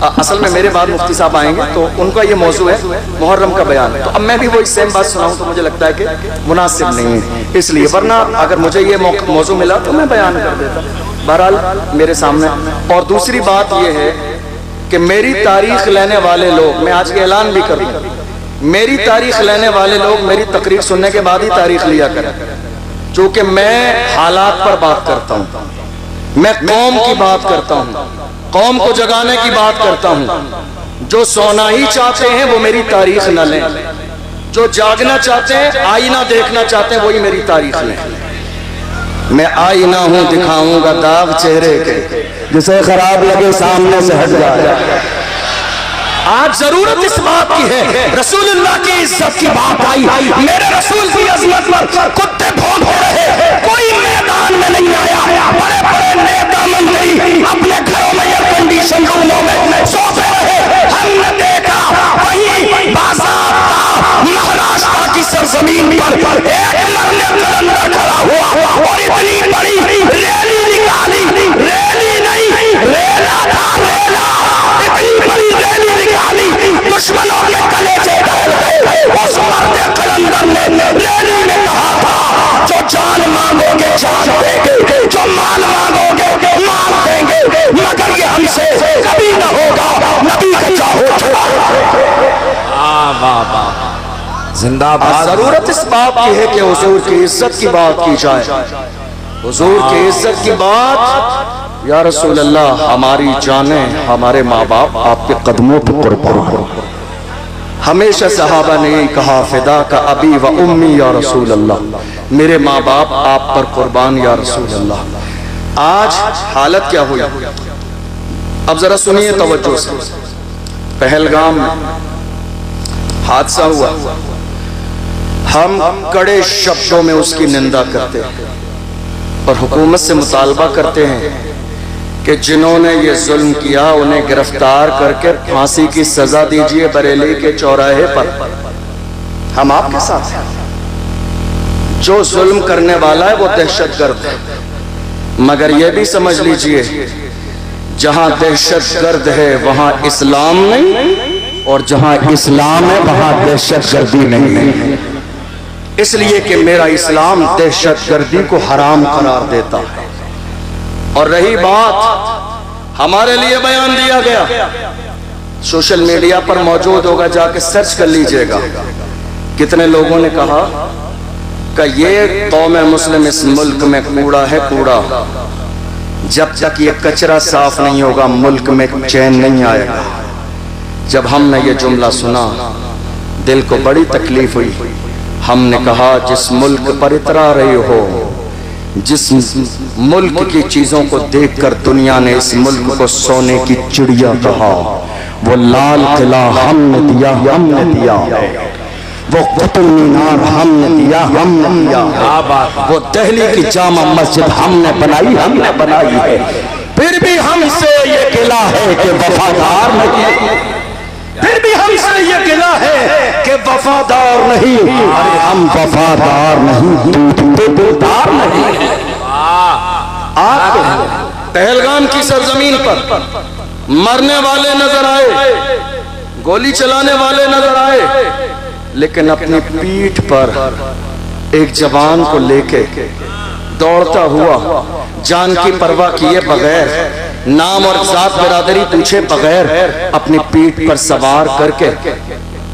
اصل میں میرے بعد مفتی صاحب آئیں گے تو ان کا یہ موضوع ہے محرم کا بیان. تو اب میں بھی وہی سیم بات سناؤں تو مجھے لگتا ہے کہ مناسب نہیں ہے, اس لیے. ورنہ اگر مجھے یہ موضوع ملا تو میں بیان کر دیتا. بہرحال میرے سامنے. اور دوسری بات یہ ہے کہ میری تاریخ لینے والے لوگ, میں آج کے اعلان بھی کر دوں, میری تاریخ لینے والے لوگ میری تقریر سننے کے بعد ہی تاریخ لیا کریں, چونکہ میں حالات پر بات کرتا ہوں, میں قوم کی بات کرتا ہوں, قوم کو جگانے کی بات کرتا ہوں. جو سونا ہی چاہتے ہیں وہ میری تاریخ نہ لیں, جو جاگنا چاہتے ہیں, آئینہ دیکھنا چاہتے ہیں, وہی میری تاریخ لیں. میں آئینہ ہوں, دکھاؤں گا داغ چہرے کے, جسے خراب لگے سامنے سے ہٹ جائے. آج ضرورت اس بات کی ہے, رسول اللہ کی عزت کی بات آئی, میرے رسول کی عظمت پر کتے بھونک ہو رہے, کوئی میدان میں نہیں آیا. بڑے بڑے نیتا منتری اپنے گھروں میں ایئر کنڈیشن روموں میں سوتے رہے. ہم نے دیکھا وہیں باضابطہ مہاراشٹر کی سرزمین پر ایک مرنے کلندر کھڑا ہوا اور اتنی بڑی ریلی نکالی, ریلی نہیں ریلا تھا, ریلا, اتنی بڑی ریلی نکالی, دشمنوں کے کلیجے ڈال گئے. اس مرنے کلندر نے ریلی میں کہا تھا, جو جان مانگو گے جان دیں گے, جو مال مانگو گے مال دیں گے, مگر یہ ہم سے کبھی نہ ہوگا, نبی کا چاہو چھوڑا. زندہ باد. ضرورت اس بات کی ہے کہ حضور کی عزت کی بات کی جائے, حضور کی عزت کی بات. یا رسول اللہ, ہماری جانیں, ہمارے ماں باپ آپ کے قدموں پر قربان. ہمیشہ صحابہ نے یہی کہا, فدا کا ابی و امی یا رسول اللہ, میرے ماں باپ آپ پر قربان یا رسول اللہ. آج حالت کیا ہوئی, اب ذرا سنیے توجہ سے. پہلگام میں حادثہ ہوا, ہم کڑے شبدوں میں اس کی نندا کرتے ہیں اور حکومت سے مطالبہ کرتے ہیں کہ جنہوں نے یہ ظلم کیا انہیں گرفتار کر کے پھانسی کی سزا دیجئے بریلی کے چوراہے پر. ہم آپ کے ساتھ ہیں. جو ظلم کرنے والا ہے وہ دہشت گرد ہے, مگر یہ بھی سمجھ لیجئے جہاں دہشت گرد ہے وہاں اسلام نہیں, اور جہاں اسلام ہے وہاں دہشت گردی نہیں. اس لیے کہ میرا اسلام دہشت گردی کو حرام قرار دیتا ہے. اور رہی بات, ہمارے لیے بیان دیا گیا, سوشل میڈیا پر موجود ہوگا, جا کے سرچ کر لیجئے گا. کتنے لوگوں نے کہا کہ یہ قوم مسلم اس ملک میں کوڑا ہے, کوڑا. جب تک یہ کچرا صاف نہیں ہوگا ملک میں چین نہیں آئے گا. جب ہم نے یہ جملہ سنا دل کو بڑی تکلیف ہوئی. ہم نے کہا جس ملک پر اترا رہے ہو, جس ملک کی چیزوں کو دیکھ کر دنیا نے اس ملک کو سونے کی چڑیا کہا, وہ لال قلعہ ہم نے دیا, ہم نے دیا. وہ قطب مینار ہم نے دیا, ہم نے دیا. وہ دہلی کی جامع مسجد ہم نے بنائی, ہم نے بنائی ہے. پھر بھی ہم سے یہ گلہ ہے کہ وفادار نہیں, پھر بھی ہم سے یہ گلہ ہے کہ وفادار نہیں. ہم وفادار نہیں, دلدار نہیں. آپ پہلگام کی سرزمین پر مرنے والے نظر آئے, گولی چلانے والے نظر آئے, لیکن اپنی پیٹھ پر ایک جوان کو لے کے دوڑتا ہوا, جان کی پرواہ کیے بغیر, نام اور ذات برادری پوچھے بغیر, اپنی پیٹھ پر سوار کر کے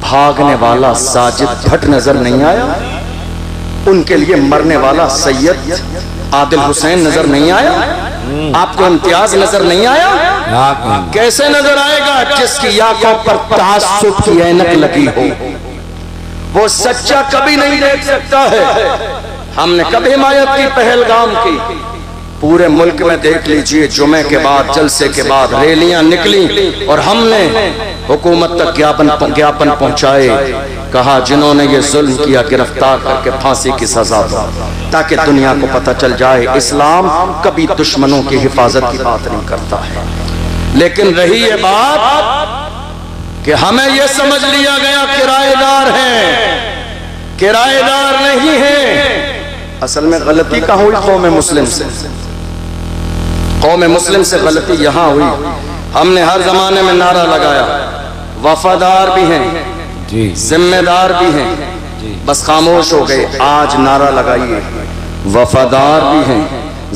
بھاگنے والا ساجد بھٹ نظر نہیں آیا؟ ان کے لیے مرنے والا سید عادل حسین نظر نہیں آیا؟ آپ کو امتیاز نظر نہیں آیا؟ کیسے نظر آئے گا؟ جس کی آنکھوں پر تعصب کی اینک لگی ہو، وہ سچا کبھی نہیں دیکھ سکتا ہے۔ ہم نے کبھی حمایت کی پہلگام کی؟ پورے ملک میں دیکھ لیجئے، جمعے کے بعد جلسے کے بعد ریلیاں نکلی اور ہم نے حکومت تک گیاپن پہنچائے، کہا جنہوں نے یہ ظلم کیا گرفتار کر کے پھانسی کی سزا دو، تاکہ دنیا کو پتہ چل جائے اسلام کبھی دشمنوں کی حفاظت کی بات نہیں کرتا ہے۔ لیکن رہی یہ بات کہ ہمیں یہ سمجھ لیا گیا کرایہ دار ہیں، کرایہ دار نہیں ہیں۔ اصل میں غلطی کہاں ہوئی؟ قوم مسلم سے، قوم مسلم سے غلطی یہاں ہوئی۔ ہم نے ہر زمانے میں نعرہ لگایا، وفادار بھی ہیں، ذمہ دار بھی ہیں، بس خاموش ہو گئے۔ آج نعرہ لگائیے، وفادار بھی ہیں،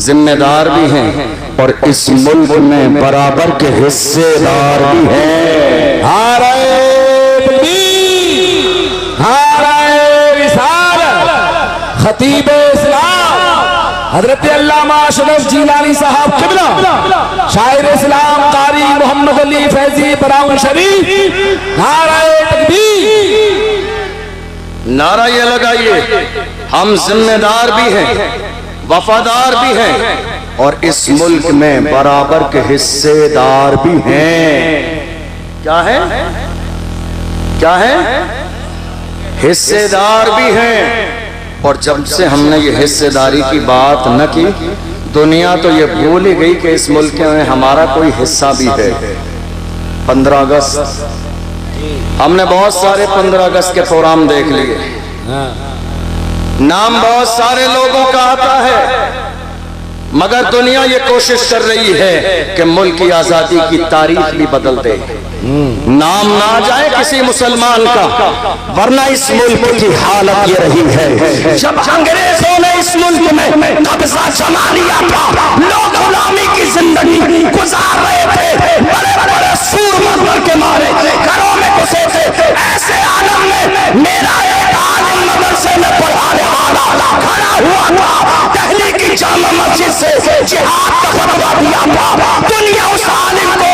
ذمہ دار بھی ہیں، اور اس ملک میں برابر کے حصے دار بھی ہیں۔ خطیب اسلام حضرت علامہ اشرف جیلانی صاحب قبلہ، شاعر اسلام قاری محمد علی فیضی براؤن شریف، نعرہ تکبیر، نعرہ یہ لگائیے، ہم ذمہ دار بھی ہیں، وفادار بھی ہیں، اور اس ملک میں برابر کے حصے دار بھی ہیں۔ کیا ہے؟ کیا ہے؟ حصے دار بھی ہیں۔ اور جب سے ہم نے یہ حصے داری کی بات نہ کی، دنیا تو یہ بھول ہی گئی کہ اس ملک میں ہمارا کوئی حصہ بھی ہے۔ 15 اگست، ہم نے بہت سارے 15 اگست کے پروگرام دیکھ لیے، نام بہت سارے لوگوں کا آتا ہے، مگر دنیا یہ کوشش کر رہی ہے کہ ملک کی آزادی کی تاریخ بھی بدل دے، نام نہ آ جائے کسی مسلمان کا، ورنہ اس ملک کی حالت یہ رہی ہے۔ جب انگریزوں نے اس ملک میں قبضہ جما لیا تھا، لوگ غلامی کی زندگی گزار رہے تھے، بڑے بڑے سور مزدور کے مارے گھروں میں گھسے تھے، ایسے عالم میں میرا ایک عالم مدرسے میں پڑھانے والا کھڑا ہوا تھا، دہلی کی جامع مسجد سے جہاد کا فتویٰ دیا تھا۔ دنیا اس عالم کو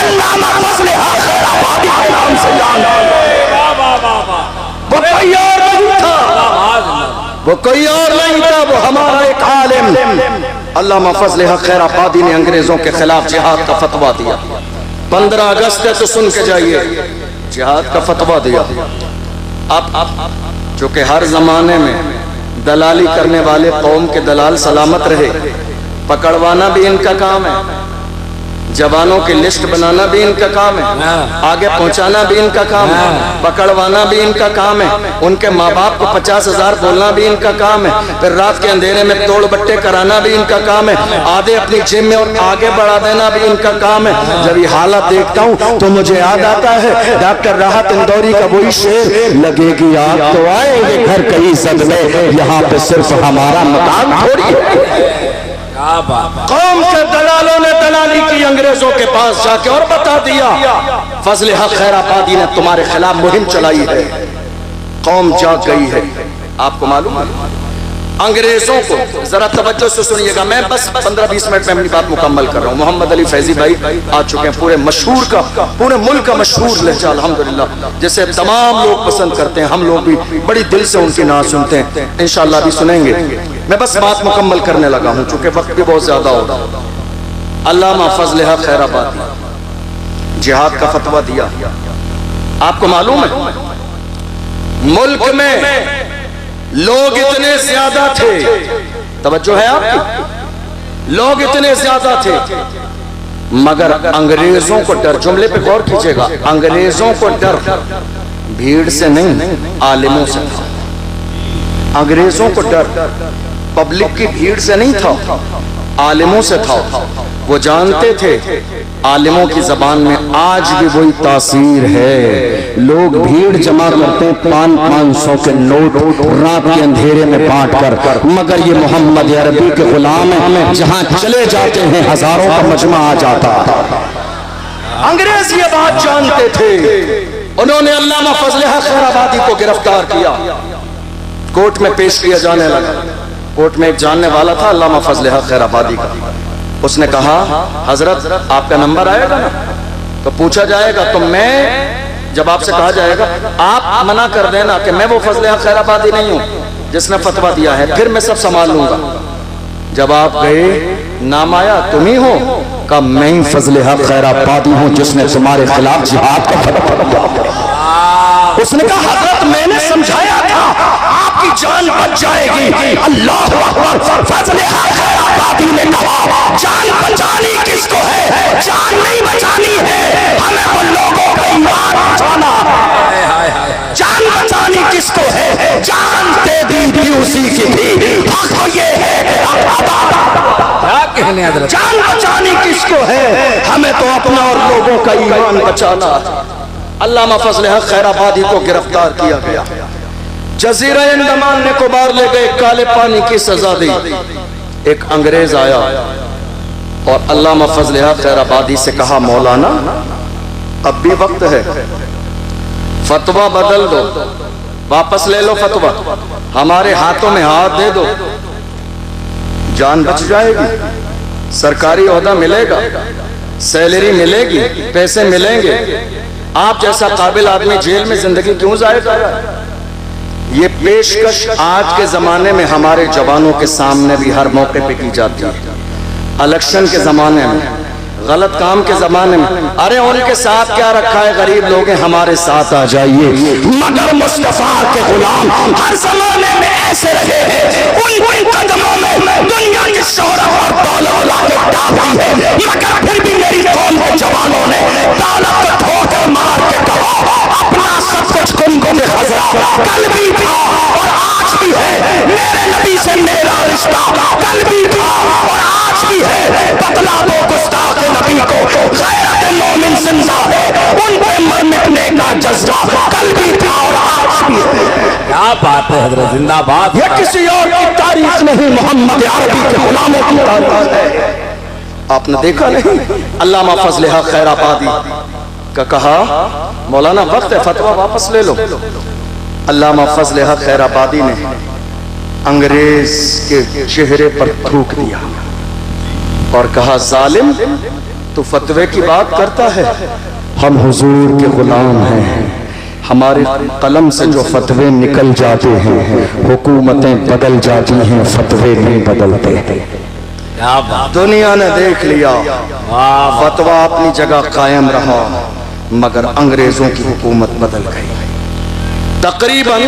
علامہ فضل حق خیر آبادی کے نام سے جانا، وہ کوئی اور نہیں تھا، وہ کوئی اور نہیں تھا، وہ ہمارا ایک عالم علامہ فضل حق خیر آبادی نے انگریزوں کے خلاف جہاد کا فتویٰ دیا۔ 15 اگست ہے تو سن کے جائیے، جہاد کا فتویٰ دیا۔ اب چونکہ ہر زمانے میں دلالی کرنے والے قوم کے دلال سلامت رہے، پکڑوانا بھی ان کا کام ہے، جوانوں کی لسٹ بنانا بھی ان کا کام ہے، آگے پہنچانا بھی ان کا کام ہے، پکڑوانا بھی ان کا کام ہے، ان کے ماں باپ کو 50,000 بولنا بھی ان کا کام ہے، پھر رات کے اندھیرے میں توڑ بٹے کرانا بھی ان کا کام ہے، آدھے اپنی جیب میں اور آگے بڑھا دینا بھی ان کا کام ہے۔ جب یہ حالت دیکھتا ہوں تو مجھے یاد آتا ہے ڈاکٹر راحت اندوری کا وہی شعر، لگے گی آگ تو آئیں گے گھر کہیں صدمے، یہاں پہ صرف ہمارا مقام تھوڑی ہے۔ قوم کے دلالوں نے دلالی کی انگریزوں کے پاس جا کے اور بتا دیا، فضل حق خیر آبادی نے تمہارے خلاف مہم چلائی ہے، قوم جاگ گئی ہے۔ آپ کو معلوم ہے انگریزوں کو، ذرا توجہ سے سنیے گا، میں بس 15-20 منٹ میں اپنی بات مکمل کر رہا ہوں۔ محمد علی فیضی بھائی آ چکے ہیں، پورے مشہور کا، پورے ملک کا مشہور لہجہ الحمدللہ، جسے تمام لوگ پسند کرتے ہیں، ہم لوگ بھی بڑی دل سے ان کی نعت سنتے ہیں، انشاءاللہ بھی سنیں گے۔ میں بس بات مکمل کرنے لگا ہوں چونکہ وقت بھی بہت زیادہ ہو رہا ہے۔ علامہ فضل حق خیر آبادی جہاد کا فتویٰ دیا۔ آپ کو معلوم ہے ملک میں لوگ اتنے زیادہ تھے، توجہ ہے آپ کی، لوگ اتنے زیادہ تھے مگر انگریزوں کو ڈر، جملے پہ غور کیجئے گا، انگریزوں کو ڈر بھیڑ سے نہیں عالموں سے تھا۔ انگریزوں کو ڈر پبلک کی بھیڑ سے نہیں تھا، عالموں سے تھا۔ وہ جانتے تھے عالموں کی زبان میں آج بھی وہی تاثیر ہے، لوگ بھیڑ جمع کرتے ہیں 500 کے نوٹ رات کے اندھیرے میں بانٹ کر، مگر یہ محمد عربی کے غلام ہیں، جہاں چلے جاتے ہیں ہزاروں کا مجمع آ جاتا۔ انگریز یہ بات جانتے تھے، انہوں نے علامہ فضل حق خیر آبادی کو گرفتار کیا، کورٹ میں پیش کیا جانے لگا۔ کورٹ میں ایک جاننے والا تھا علامہ فضل حق خیر آبادی کا، اس نے کہا حضرت آپ کا نمبر آئے گا نا تو پوچھا جائے گا، تو میں جب آپ سے کہا جائے گا آپ منع کر دینا کہ میں وہ فضل حق خیر آبادی نہیں ہوں جس نے فتویٰ دیا ہے، پھر میں سب سنبھال لوں گا۔ جب آپ گئے نام آیا تم ہی ہو، کہا میں ہی فضل حق خیر آبادی ہوں جس نے تمہارے خلاف جہاد کا فتویٰ دیا۔ اس نے کہا حضرت میں نے سمجھایا تھا آپ کی جان بچ جائے گی۔ اللہ اکبر، فضل حق خیر آبادی نے کہا جان بچانی کس کو ہے، جان نہیں بچانی ہے، ہمیں ان لوگوں کا ایمان بچانا ہے۔ جان بچانی کس کو ہے، جان دے دی بھی اسی کی بھی، حق تو یہ ہے کہ کیا کہنے حضرت، جان بچانی کس کو ہے، ہمیں تو اپنا اور لوگوں کا ایمان بچانا ہے۔ علامہ فضل حق خیر آبادی کو گرفتار کیا گیا، جزیرہ انڈمان نکوبار لے گئے، کالے پانی کی سزا دی۔ ایک انگریز آیا اور علامہ فضل حق خیر آبادی سے کہا مولانا اب بھی وقت ہے، فتویٰ بدل دو، واپس لے لو فتویٰ، ہمارے ہاتھوں میں ہاتھ دے دو، جان بچ جائے گی، سرکاری عہدہ ملے گا، سیلری ملے گی، پیسے ملیں گے، آپ جیسا قابل آدمی جیل میں زندگی کیوں ضائع کر رہا ہے؟ یہ پیشکش آج کے زمانے میں ہمارے جوانوں کے سامنے بھی ہر موقع پہ کی جاتی ہے، الیکشن کے زمانے میں، غلط کام کے زمانے میں، ارے ان کے ساتھ کیا رکھا ہے، غریب لوگ ہیں ہمارے ساتھ آ جائیے۔ مگر مصطفیٰ کے غلام ہر زمانے میں ایسے رہے ہیں، ان قدموں میں دنیا کی شہرت اور دولت لا کے ڈالی ہے، مگر پھر بھی میری قوم کے جوانوں نے دولت کو ٹھوکر مار کے کہا اپنا سب کچھ گنگو میں خزرا، کل بھی تھا اور آج بھی ہے، میرے نبی سے میرا رشتہ کل بھی تھا اور آج بھی ہے، بتلا دو گستاخ نبی کو غیرت مومن زندہ ہے، ان پہ مر مٹنے کا جذبہ کل بھی تھا اور آج بھی ہے۔ کیا بات ہے حضرت، زندہ باد۔ یہ کسی اور کی تاریخ نہیں، محمد عربی کے غلاموں کی تاریخ ہے۔ آپ نے دیکھا نہیں علامہ فضل حق خیر آبادی کا کہا مولانا وقت ہے، فتویٰ واپس لے لو۔ علامہ فضل حق خیر آبادی نے انگریز کے چہرے پر تھوک دیا اور کہا ظالم تو فتوے کی بات کرتا ہے، ہم حضور کے غلام ہیں، ہمارے قلم سے جو فتوے نکل جاتے ہیں حکومتیں بدل جاتی ہیں، فتوے نہیں بدلتے۔ کیا بات، دنیا نے دیکھ لیا فتویٰ اپنی جگہ قائم رہا مگر انگریزوں کی حکومت بدل گئی۔ تقریباً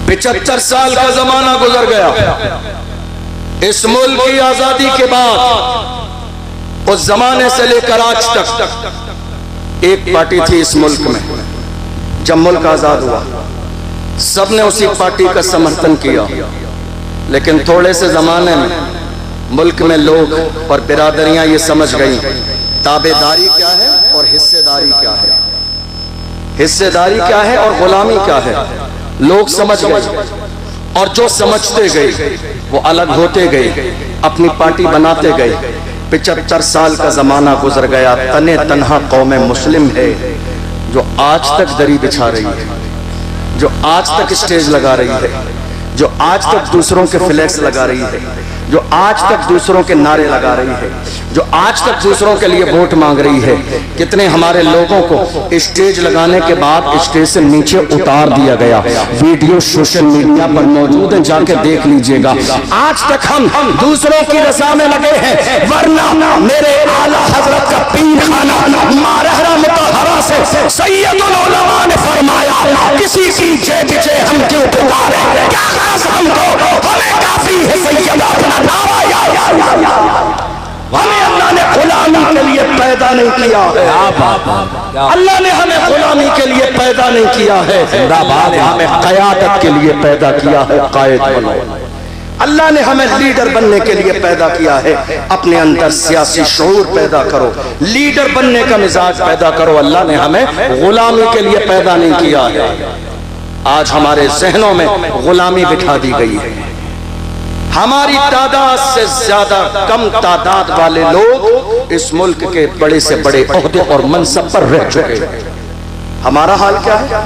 75 سال کا زمانہ گزر گیا۔ اس ملک کی آزادی کے بعد اس زمانے سے لے کر آج تک ایک پارٹی تھی اس ملک میں۔ جب ملک آزاد ہوا سب نے اسی پارٹی کا سمرتھن کیا، لیکن تھوڑے سے زمانے میں ملک میں لوگ اور برادریاں یہ سمجھ گئیں تابعداری کیا ہے اور حصے داری کیا ہے، حصے داری کیا ہے اور غلامی کیا ہے۔ لوگ سمجھ گئے اور جو سمجھتے گئے وہ الگ ہوتے گئے، اپنی پارٹی بناتے گئے۔ 75 سال کا زمانہ گزر گیا، تنے تنہا قوم مسلم ہے جو آج تک دری بچھا رہی ہے، جو آج تک اسٹیج لگا رہی ہے، جو آج تک دوسروں کے فلیکس لگا رہی ہے، جو آج تک دوسروں کے نعرے لگا رہی ہے، جو آج تک دوسروں کے لیے ووٹ مانگ رہی ہے۔ کتنے ہمارے لوگوں کو اسٹیج لگانے کے بعد اسٹیج سے نیچے اتار دیا گیا، ویڈیو سوشل میڈیا پر موجود ہیں، جا کے دیکھ لیجئے گا۔ آج تک ہم دوسروں کی رضا میں لگے ہیں، ورنہ میرے اعلیٰ حضرت کا پیر خانہ مارہرہ مطہرہ سے سید العلماء نے فرمایا کسی کی جے بچے ہم کیوں پکارے، کیا غرض ہم کو، ہمیں کافی ہے سید اپنا دعویٰ یا ہمیں اللہ نے غلامی کے لیے پیدا نہیں کیا ہے، اللہ نے ہمیں غلامی کے لیے پیدا نہیں کیا ہے، ہمیں قیادت کے لیے پیدا کیا ہے، قائد بنو۔ اللہ نے ہمیں لیڈر بننے کے لیے پیدا کیا ہے، اپنے اندر سیاسی شعور پیدا کرو، لیڈر بننے کا مزاج پیدا کرو۔ اللہ نے ہمیں غلامی کے لیے پیدا نہیں کیا ہے۔ آج ہمارے ذہنوں میں غلامی بٹھا دی گئی ہے، ہماری تعداد سے زیادہ کم تعداد والے لوگ اس ملک کے بڑے سے بڑے عہدے اور منصب پر رہ چکے ہیں۔ ہمارا حال کیا ہے؟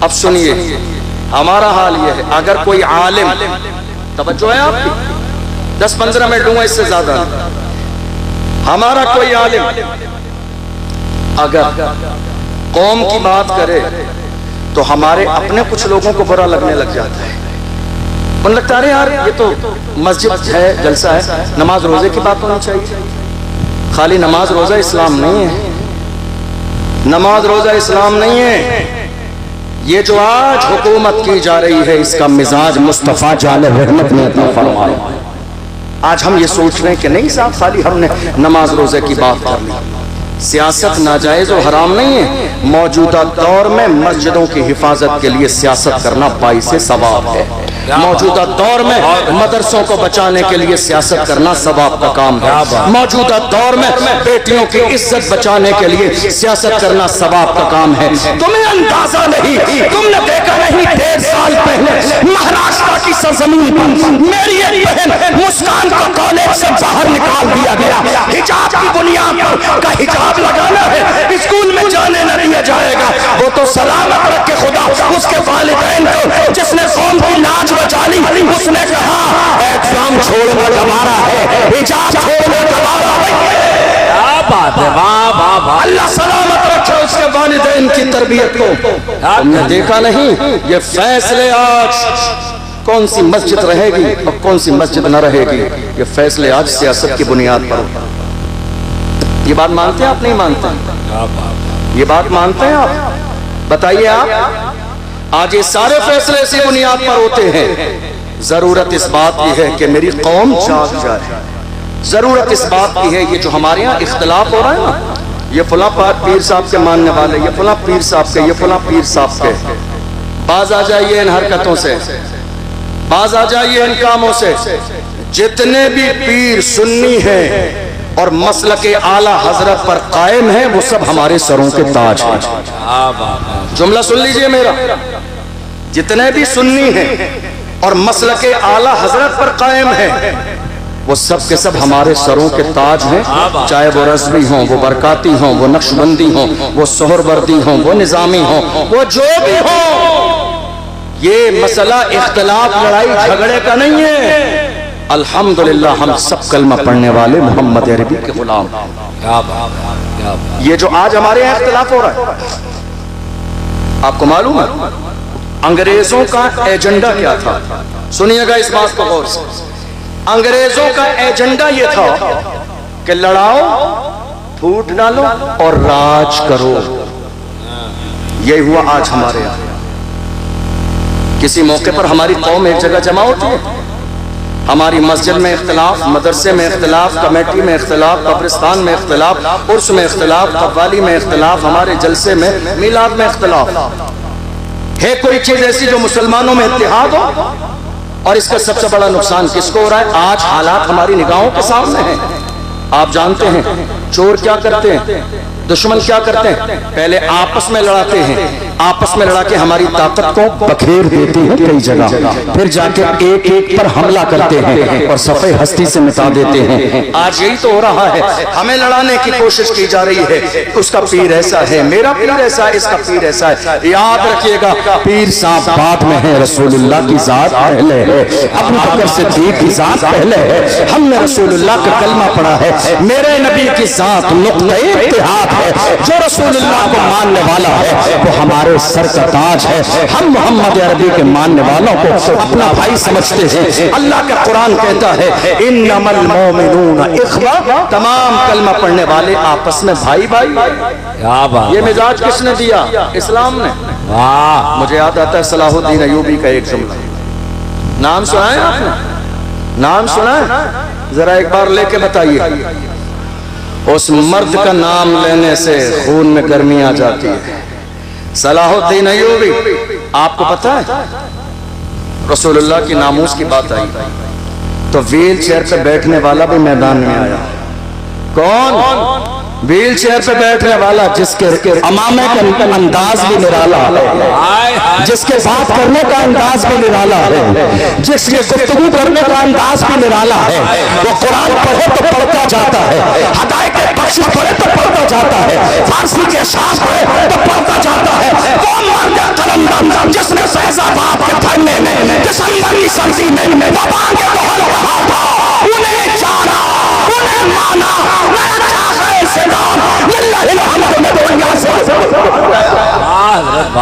اب سنیے، ہمارا حال یہ ہے، اگر کوئی عالم، توجہ ہے آپ کی، 10-15 منٹ لوں گا، اس سے زیادہ نہیں۔ ہمارا کوئی عالم اگر قوم کی بات کرے تو ہمارے اپنے کچھ لوگوں کو برا لگنے لگ جاتا ہے، ان لگتا ہے یار یہ تو مسجد ہے، جلسہ ہے، نماز روزے کی بات ہونی چاہیے۔ خالی نماز روزہ اسلام نہیں ہے، نماز روزہ اسلام نہیں ہے۔ یہ جو آج حکومت کی جا رہی ہے اس کا مزاج مصطفیٰ جان رحمت نے عطا فرمایا۔ آج ہم یہ سوچ رہے ہیں کہ نہیں صاحب خالی ہم نے نماز روزے کی بات کر لی۔ سیاست ناجائز و حرام نہیں ہے، موجودہ دور میں مسجدوں کی حفاظت کے لیے سیاست کرنا باعث ثواب ہے۔ موجودہ دور میں مدرسوں کو بچانے کے لیے سیاست کرنا ثواب کا کام ہے۔ موجودہ دور میں بیٹیوں کی عزت بچانے کے لیے سیاست کرنا ثواب کا کام ہے۔ تمہیں اندازہ نہیں، تم نے دیکھا نہیں 1.5 سال پہلے مہاراشٹر کی سرزمین پر میری ایک بہن مسکان کو کالج سے باہر نکال دیا گیا، حجاب کی بنیاد پر کا حجاب لگانا ہے، اسکول میں جانے نہ دیا جائے گا۔ وہ تو سلامت رکھے خدا اس کے والدین کو جس نے قوم کی لاج بچا لی، اس نے کہا ایگزام چھوڑنا گوارا ہے، حجاب چھوڑنا گوارا ہے۔ کیا بات ہے، واہ واہ واہ، اللہ سلامت رکھے اس کے والدین کی تربیت کو۔ تم نے دیکھا نہیں یہ فیصلے آج کون سی مسجد رہے گی اور کون سی مسجد نہ رہے گی، یہ فیصلے آج سیاست کی بنیاد پر۔ یہ بات مانتے ہیں آپ نہیں مانتے؟ یہ بات مانتے ہیں آپ؟ بتائیے آپ، آج یہ سارے فیصلے اسی بنیاد پر ہوتے ہیں۔ ضرورت اس بات کی ہے کہ میری قوم جاگ جائے، ضرورت اس بات کی ہے۔ یہ جو ہمارے ہاں اختلاف ہو رہا ہے نا، یہ فلاں پیر صاحب کے ماننے والے، یہ فلاں پیر صاحب کے، یہ فلاں پیر صاحب کے، باز آ جائیے ان حرکتوں سے، باز آ جائیے ان کاموں سے۔ جتنے بھی پیر سنی ہیں اور مسلک اعلیٰ حضرت پر قائم ہیں وہ سب ہمارے سروں کے تاج ہیں۔ جملہ سن لیجئے میرا، جتنے بھی سنی ہیں اور مسلک اعلیٰ حضرت پر قائم ہیں وہ سب کے سب ہمارے سروں کے تاج ہیں، چاہے وہ رضوی ہوں، وہ برکاتی ہوں، وہ نقشبندی ہوں، وہ سہروردی ہوں، وہ نظامی ہوں، وہ جو بھی ہوں۔ یہ مسئلہ اختلاف لڑائی جھگڑے کا نہیں ہے۔ الحمدللہ ہم سب کلمہ پڑھنے والے محمد عربی کے غلام۔ یہ جو آج ہمارے یہاں اختلاف ہو رہا ہے، آپ کو معلوم ہے انگریزوں کا ایجنڈا کیا تھا؟ سنیے گا اس بات کو غور سے۔ انگریزوں کا ایجنڈا یہ تھا کہ لڑاؤ، پھوٹ ڈالو اور راج کرو۔ یہی ہوا آج ہمارے یہاں۔ کسی موقع پر ہماری قوم ایک جگہ جمع ہوتی ہے، ہماری مسجد میں اختلاف، مدرسے میں اختلاف، کمیٹی میں اختلاف، قبرستان میں اختلاف، عرس میں اختلاف، قوالی میں اختلاف، ہمارے جلسے میں، میلاد میں اختلاف۔ ہے کوئی چیز ایسی جو مسلمانوں میں اتحاد ہو؟ اور اس کا سب سے بڑا نقصان کس کو ہو رہا ہے؟ آج حالات ہماری نگاہوں کے سامنے ہیں۔ آپ جانتے ہیں چور کیا کرتے ہیں، دشمن کیا کرتے ہیں؟ پہلے آپس میں لڑاتے ہیں، آپس میں لڑا کے ہماری طاقت کو بکھیر دیتے ہیں کئی جگہ، پھر جا کے ایک ایک پر حملہ کرتے ہیں اور صفحے ہستی سے مٹا دیتے ہیں۔ آج یہی تو ہو رہا ہے، ہمیں لڑانے کی کوشش کی جا رہی ہے۔ اس کا پیر ایسا ہے، میرا پیر ایسا ہے، اس کا پیر ایسا ہے۔ یاد رکھیے گا پیر صاحب بعد میں ہے، رسول اللہ کی ذات پہلے ہے، ابو بکر صدیق کی ذات پہلے ہے۔ ہم نے رسول اللہ کا کلمہ پڑھا ہے، میرے نبی کی ذات نقطہ اتحاد ہے۔ جو رسول اللہ کو ماننے والا ہے وہ ہمارے سر کا تاج ہے۔ ہم محمد عربی کے ماننے والوں کو اپنا بھائی سمجھتے ہیں۔ اللہ کا قرآن کہتا ہے انما المؤمنون اخوہ، تمام کلمہ پڑھنے والے آپس میں بھائی بھائی۔ یہ مزاج کس نے دیا؟ اسلام نے۔ مجھے یاد آتا ہے صلاح الدین ایوبی کا ایک جملہ، نام سنا ہے آپ نے؟ نام سنا ہے؟ ذرا ایک بار لے کے بتائیے۔ اس مرد کا نام لینے سے خون میں گرمی آ جاتی ہے۔ صلاح الدین ایوبی، آپ کو پتا ہے رسول اللہ کی ناموس کی بات آئی تو ویل چیئر پہ بیٹھنے والا بھی میدان میں آیا۔ کون؟ ویل چیئر پہ بیٹھنے والا جس کے امامے کا انداز بھی نرالا ہے، جس کے بات کرنے کا انداز بھی نرالا ہے، جس کے گفتگو کرنے کا انداز بھی نرالا ہے۔ وہ قرآن پڑھے تو پڑھتا جاتا ہے، ہدایت بخشش پڑھے تو پڑھتا جاتا ہے، فارسی کے اشعار پڑھے تو پڑھتا جاتا ہے۔ وہ مرد قلندر جس نے فیض آباد کے دھرنے میں دسمبر کی سردی میں وبا کے دور رہا تھا،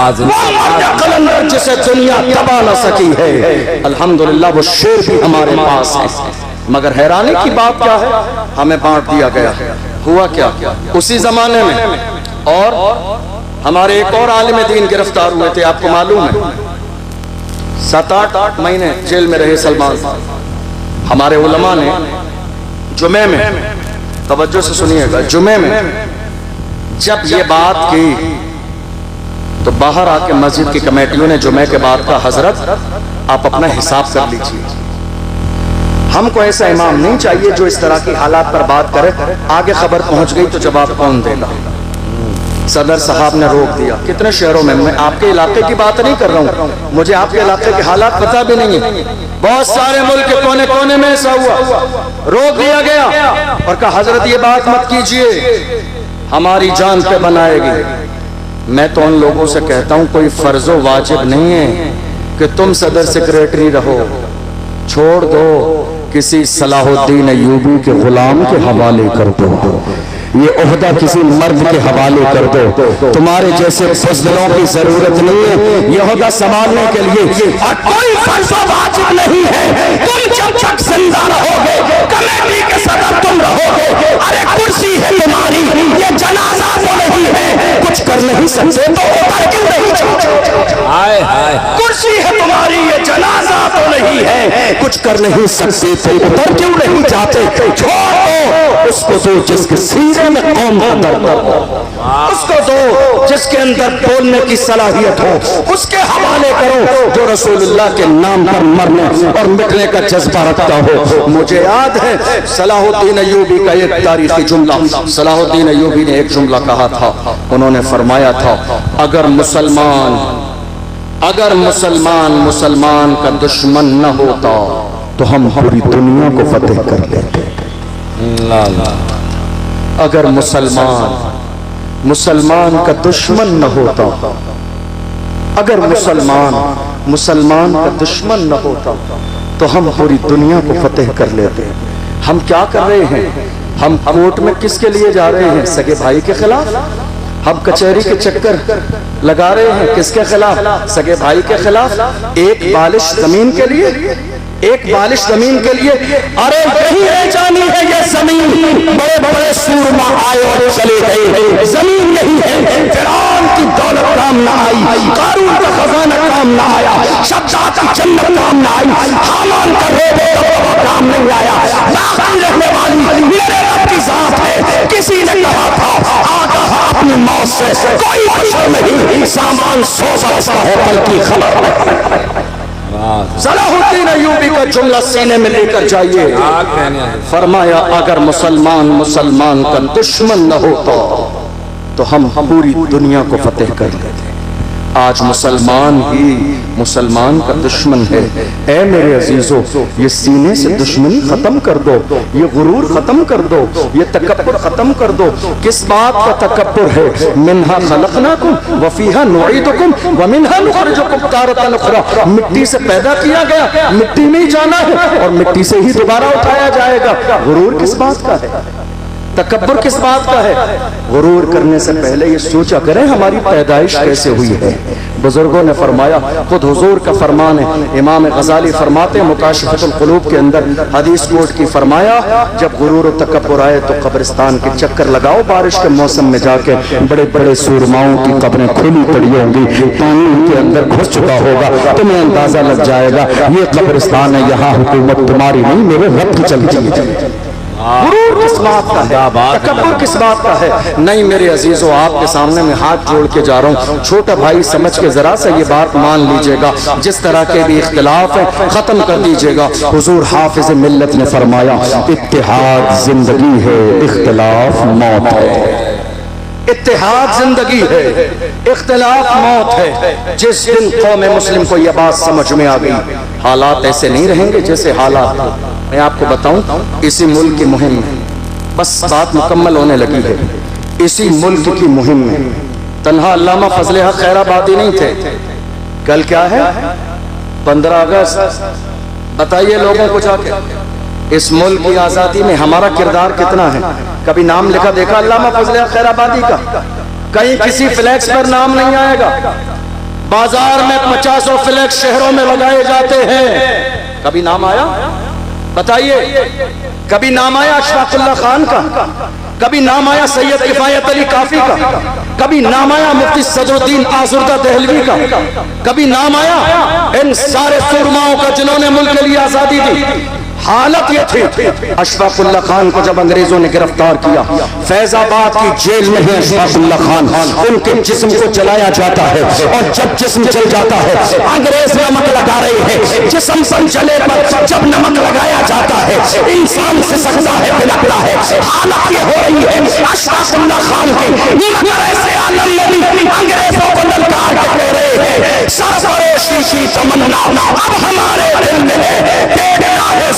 قلندر جسے دنیا دبا نہ سکی ہے، الحمدللہ وہ شیر بھی ہمارے پاس ہے۔ مگر حیرانی کی بات کیا ہے، ہمیں بانٹ دیا گیا۔ ہوا کیا اسی زمانے میں، اور ہمارے ایک اور عالم دین گرفتار ہوئے تھے، آپ کو معلوم ہے 7-8 مہینے جیل میں رہے سلمان۔ ہمارے علماء نے جمعے میں، توجہ سے سنیے گا، جمعے میں جب یہ بات کی تو باہر آ کے مسجد کی کمیٹیوں نے جمعے کے بعد کا حضرت آپ اپنا حساب کر لیجئے، ہم کو ایسا امام نہیں چاہیے جو اس طرح کی حالات پر بات کرے، آگے خبر پہنچ گئی تو جواب کون دے گا۔ صدر صاحب نے روک دیا۔ کتنے شہروں میں آپ کے علاقے کی بات نہیں کر رہا ہوں، مجھے آپ کے علاقے کے حالات پتہ بھی نہیں ہے، بہت سارے ملک کے کونے کونے میں ایسا ہوا، روک دیا گیا اور کہا حضرت یہ بات مت کیجئے، ہماری جان پہ بنائے گی۔ میں تو ان لوگوں سے کہتا ہوں کوئی فرض و واجب نہیں ہے کہ تم صدر سیکریٹری رہو، چھوڑ دو کسی صلاح الدین ایوبی کے غلام کے حوالے کر دو، یہ عہدہ کسی مرد کے حوالے کر دو، تمہارے جیسے فضلوں کی ضرورت نہیں ہے یہ عہدہ سنبھالنے کے لیے، اور کوئی فرض و واجب نہیں ہے، تم جب تک زندہ رہو گے کمیٹی کے صدر تم رہو گے، ارے کرسی ہے تمہاری، یہ جنازہ تو نہیں ہے، کچھ کر نہیں سکتے تو اتر کیوں نہیں جاتے؟ کرسی ہے تمہاری، یہ جنازہ تو نہیں ہے، کچھ کر نہیں سکتے تو اتر کیوں نہیں جاتے؟ چھوڑ دو اس کو دو جس کے سینے میں قوم کا درد ہو، اس کو دو جس کے اندر بولنے کی صلاحیت ہو، اس کے حوالے کرو جو رسول اللہ کے نام پر مرنے اور مٹنے کا جذبہ رکھتا ہو۔ مجھے یاد ہے صلاح الدین ایوبی کا ایک تاریخی جملہ، صلاح الدین ایوبی نے ایک جملہ کہا تھا، انہوں نے فرمایا تھا اگر مسلمان کا دشمن نہ ہوتا تو ہم پوری دنیا کو فتح کر لیتے۔ اگر مسلمان کا دشمن نہ ہوتا، اگر مسلمان کا دشمن نہ ہوتا تو ہم پوری دنیا کو فتح کر لیتے۔ ہم کیا کر رہے ہیں؟ ہم کورٹ میں کس کے لیے جا رہے ہیں؟ سگے بھائی کے خلاف۔ ہم کچہری کے چکر لگا رہے ہیں کس کے خلاف؟ سگے بھائی کے خلاف۔ ایک بالش زمین کے لیے، ایک بالش زمین کے لیے، ارے یہی رہ جانی ہے یہ زمین، بڑے بڑے سورما آئے اور چلے گئے، زمین نہیں ہے۔ فرعون کی دولت کام نہ آئی، قارون کا خزانہ کام نہ آیا، شداد کی جنت کام نہ آئی، حامان کا روبو کام نہیں آیا، باقی رہنے والی میرے رب کی ذات ہے۔ کسی نے کہا تھا آگاہ اپنی موت سے کوئی بشر نہیں، سامان سو سکتا ہے بلکہ خبر۔ صلاح الدین ایوبی کا جملہ سینے میں لے کر جائیے، فرمایا اگر مسلمان کا دشمن نہ ہوتا تو ہم پوری دنیا کو فتح کر لیتے۔ آج مسلمان کا دشمن ہے۔ اے میرے عزیزو، یہ سینے سے دشمنی ختم کر دو، یہ غرور ختم کر دو، یہ تکبر ختم کر دو۔ کس بات کا تکبر ہے؟ منہا خلقناکم وفیہا نعیدکم ومنہا نخرجکم تارۃ اخری، مٹی سے پیدا کیا گیا، مٹی میں ہی جانا ہے اور مٹی سے ہی دوبارہ اٹھایا جائے گا۔ غرور کس بات کا ہے؟ تکبر کس بات کا ہے؟ غرور کرنے سے پہلے یہ سوچا کریں ہماری پیدائش کیسے ہوئی ہے۔ بزرگوں نے فرمایا، خود حضور کا فرمان ہے، امام غزالی فرماتے ہیں مکاشفۃ القلوب کے اندر حدیث کوٹ کی، فرمایا جب غرور و تکبر آئے تو قبرستان کے چکر لگاؤ، بارش کے موسم میں جا کے بڑے بڑے سورماؤں کی قبریں کھلی پڑی ہوں گی، پانی ان کے اندر گھس چکا ہوگا، تمہیں اندازہ لگ جائے گا یہ قبرستان ہے، یہاں حکومت تمہاری نہیں میرے رب کی چلتی ہے۔ غرور کس بات کا ہے؟ تکبر کس بات کا ہے؟ نہیں میرے عزیزو، آپ کے سامنے میں ہاتھ جوڑ کے جا رہا ہوں، چھوٹا بھائی سمجھ کے ذرا سا یہ بات مان لیجئے گا، جس طرح کے بھی اختلاف ہے ختم کر دیجئے گا۔ حضور حافظ ملت نے فرمایا اتحاد زندگی ہے، اختلاف موت ہے۔ اتحاد زندگی ہے، اختلاف موت ہے۔ جس دن قوم مسلم کو یہ بات سمجھ میں آ گئی، حالات ایسے نہیں رہیں گے جیسے حالات ہیں۔ میں آپ کو بتاؤں اسی ملک کی مہم میں، بس بات مکمل ہونے لگی ہے، اسی ملک کی مہم میں تنہا علامہ فضل حق خیر آبادی نہیں تھے۔ کل کیا ہے؟ 15 اگست۔ بتائیے لوگوں کو جا کے اس ملک کی آزادی میں ہمارا کردار کتنا ہے؟ کبھی نام لکھا دیکھا علامہ فضل حق خیر آبادی کا؟ کہیں کسی فلیکس پر نام نہیں آئے گا۔ بازار میں 50 فلیکس شہروں میں لگائے جاتے ہیں، کبھی نام آیا؟ بتائیے، کبھی نام آیا اشفاق اللہ خان کا؟ کبھی نام آیا سید کفایت علی کافی کا؟ کبھی نام آیا مفتی صدر الدین آزردہ دہلوی کا؟ کبھی نام آیا ان سارے سرماؤں کا جنہوں نے ملک کے لیے آزادی دی؟ حالت یہ تھی، اشفاق اللہ خان کو جب انگریزوں نے گرفتار کیا، فیض آباد کی جیل میں ہی اشفاق اللہ خان ان کے جسم کو جلایا جاتا ہے، اور جب جسم جل جاتا ہے انگریز نمک لگا رہے ہیں، جسم پر جلے پر جب نمک لگایا جاتا ہے انسان سے سکتا ہے، بلکتا ہے۔ حالت یہ ہو رہی ہے اشفاق اللہ خان کی نظر سے عالم نبی انگریزوں کو للکار کے کہہ رہے ہیں، سرفروشی کی تمنا اب ہمارے دل میں ہے، دیکھنا ہے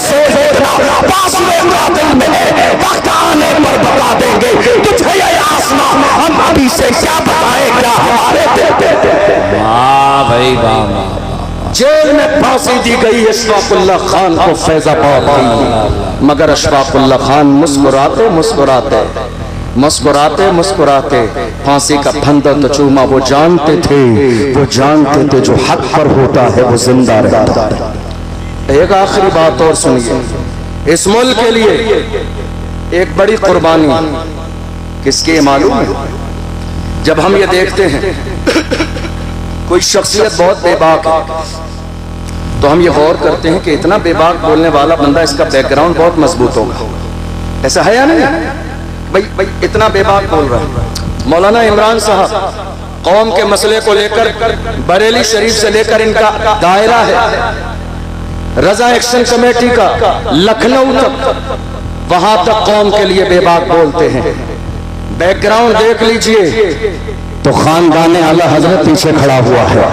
دل میں ہے، وقت آنے پر بتا دیں گے تجھے یہ آسمان ہم ابھی سے کیا بتائیں گا ہمارے دل۔ واہ بھائی واہ۔ جیل میں پھانسی دی گئی اشفاق اللہ خان کو فیض آباد کی، مگر اشفاق اللہ خان مسکراتے مسکراتے مسکراتے مسکراتے پھانسی کا پھندر تو چوما۔ وہ جانتے تھے جو حق پر ہوتا ہے وہ زندہ رہتا ہے۔ ایک آخری بات اور سنیے، اس ملک کے لیے ایک بڑی قربانی کس کی معلوم ہے؟ جب ہم یہ دیکھتے ہیں کوئی شخصیت بہت بے باک ہے تو ہم یہ غور کرتے ہیں کہ اتنا بے باک بولنے والا بندہ، اس کا بیک گراؤنڈ بہت مضبوط ہوگا، ایسا ہے یا نہیں؟ بھائی اتنا بے باک بول رہا ہے۔ مولانا عمران صاحب قوم کے مسئلے کو لے کر بریلی شریف سے لے کر ان کا دائرہ ہے رضا ایکشن کمیٹی کا لکھنؤ تک، وہاں تک قوم کے لیے بے باک بولتے ہیں۔ بیک گراؤنڈ دیکھ لیجئے تو خاندان اعلی حضرت پیچھے کھڑا ہوا ہے،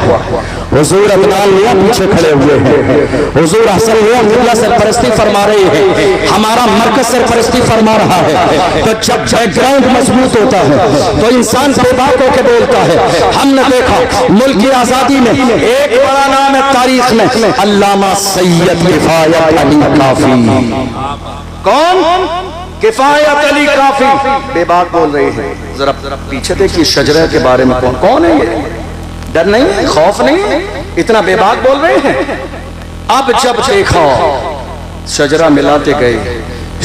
حضور عدنان میاں پیچھے کھڑے ہوئے ہیں، حضور حسن میاں قبلہ سرپرستی فرما رہے ہیں، ہمارا مرکز سرپرستی فرما رہا ہے۔ تو جب بیک گراؤنڈ مضبوط ہوتا ہے تو انسان بے باک ہو کے بولتا ہے۔ ہم نے دیکھا ملک کی آزادی میں ایک بڑا نام ہے تاریخ میں، علامہ سید کفایت علی کافی۔ کون؟ کفایت علی کافی بے باک بول رہے ہیں۔ ذرا پیچھے دیکھیے شجرہ کے بارے میں کون ہے یہ؟ ڈر نہیں ہے، خوف نہیں ہے، اتنا بے باک بول رہے ہیں۔ اب جب دیکھا شجرہ ملاتے گئے،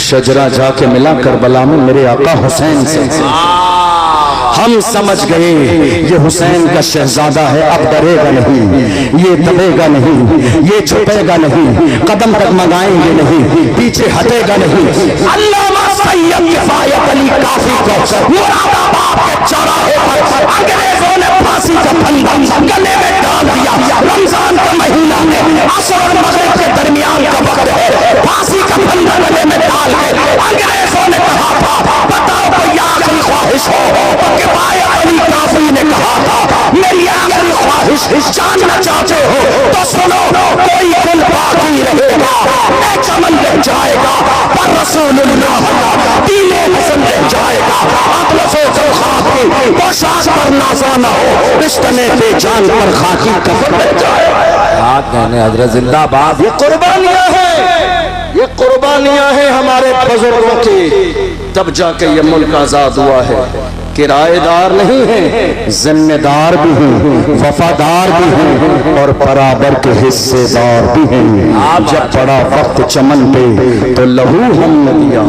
شجرہ جا کے ملا کربلا میں میرے آقا حسین سے، ہم سمجھ گئے یہ حسین کا شہزادہ ہے، اب ڈرے گا نہیں، یہ دبے گا نہیں، یہ چھپے گا نہیں، قدم تک منگائیں گے نہیں، پیچھے ہٹے گا نہیں۔ علامہ سید کفایت علی کافی کو مراد آباد کے چوراہے پر انگریزوں نے پھانسی کا پھندر گلے میں ڈال دیا۔ رمضان کا مہینہ ہے، عصر اور مغرب کے درمیان کا وقت ہے، پھانسی کا پھندر گلے میں ڈال کے انگریزوں نے کہا تھا بتاؤ کوئی آخری خواہش ہو؟ کفایت علی کافی نے کہا تھا میری آخری خواہش جاننا چاہتے ہو تو سنو، کوئی دل باقی رہے گا، ایک چمن رہ جائے گا، پر رسول اللہ کا دین حسن رہ جائے گا۔ اطلس و زوخات کی پوشاک پر نازا نہ ہو، رشتنے پہ جان پر خاکی کفن رہ جائے گا۔ کہنے حضرت زندہ باد۔ یہ قربانیاں ہیں، یہ قربانیاں ہیں ہمارے بزرگوں کی، تب جا کے یہ ملک آزاد ہوا ہے۔ کرائے دار نہیں ہیں، ذمہ دار بھی ہیں، وفادار بھی ہیں، اور برابر کے حصے دار بھی ہیں۔ جب پڑا وقت چمن پہ تو لہو ہم نے دیا،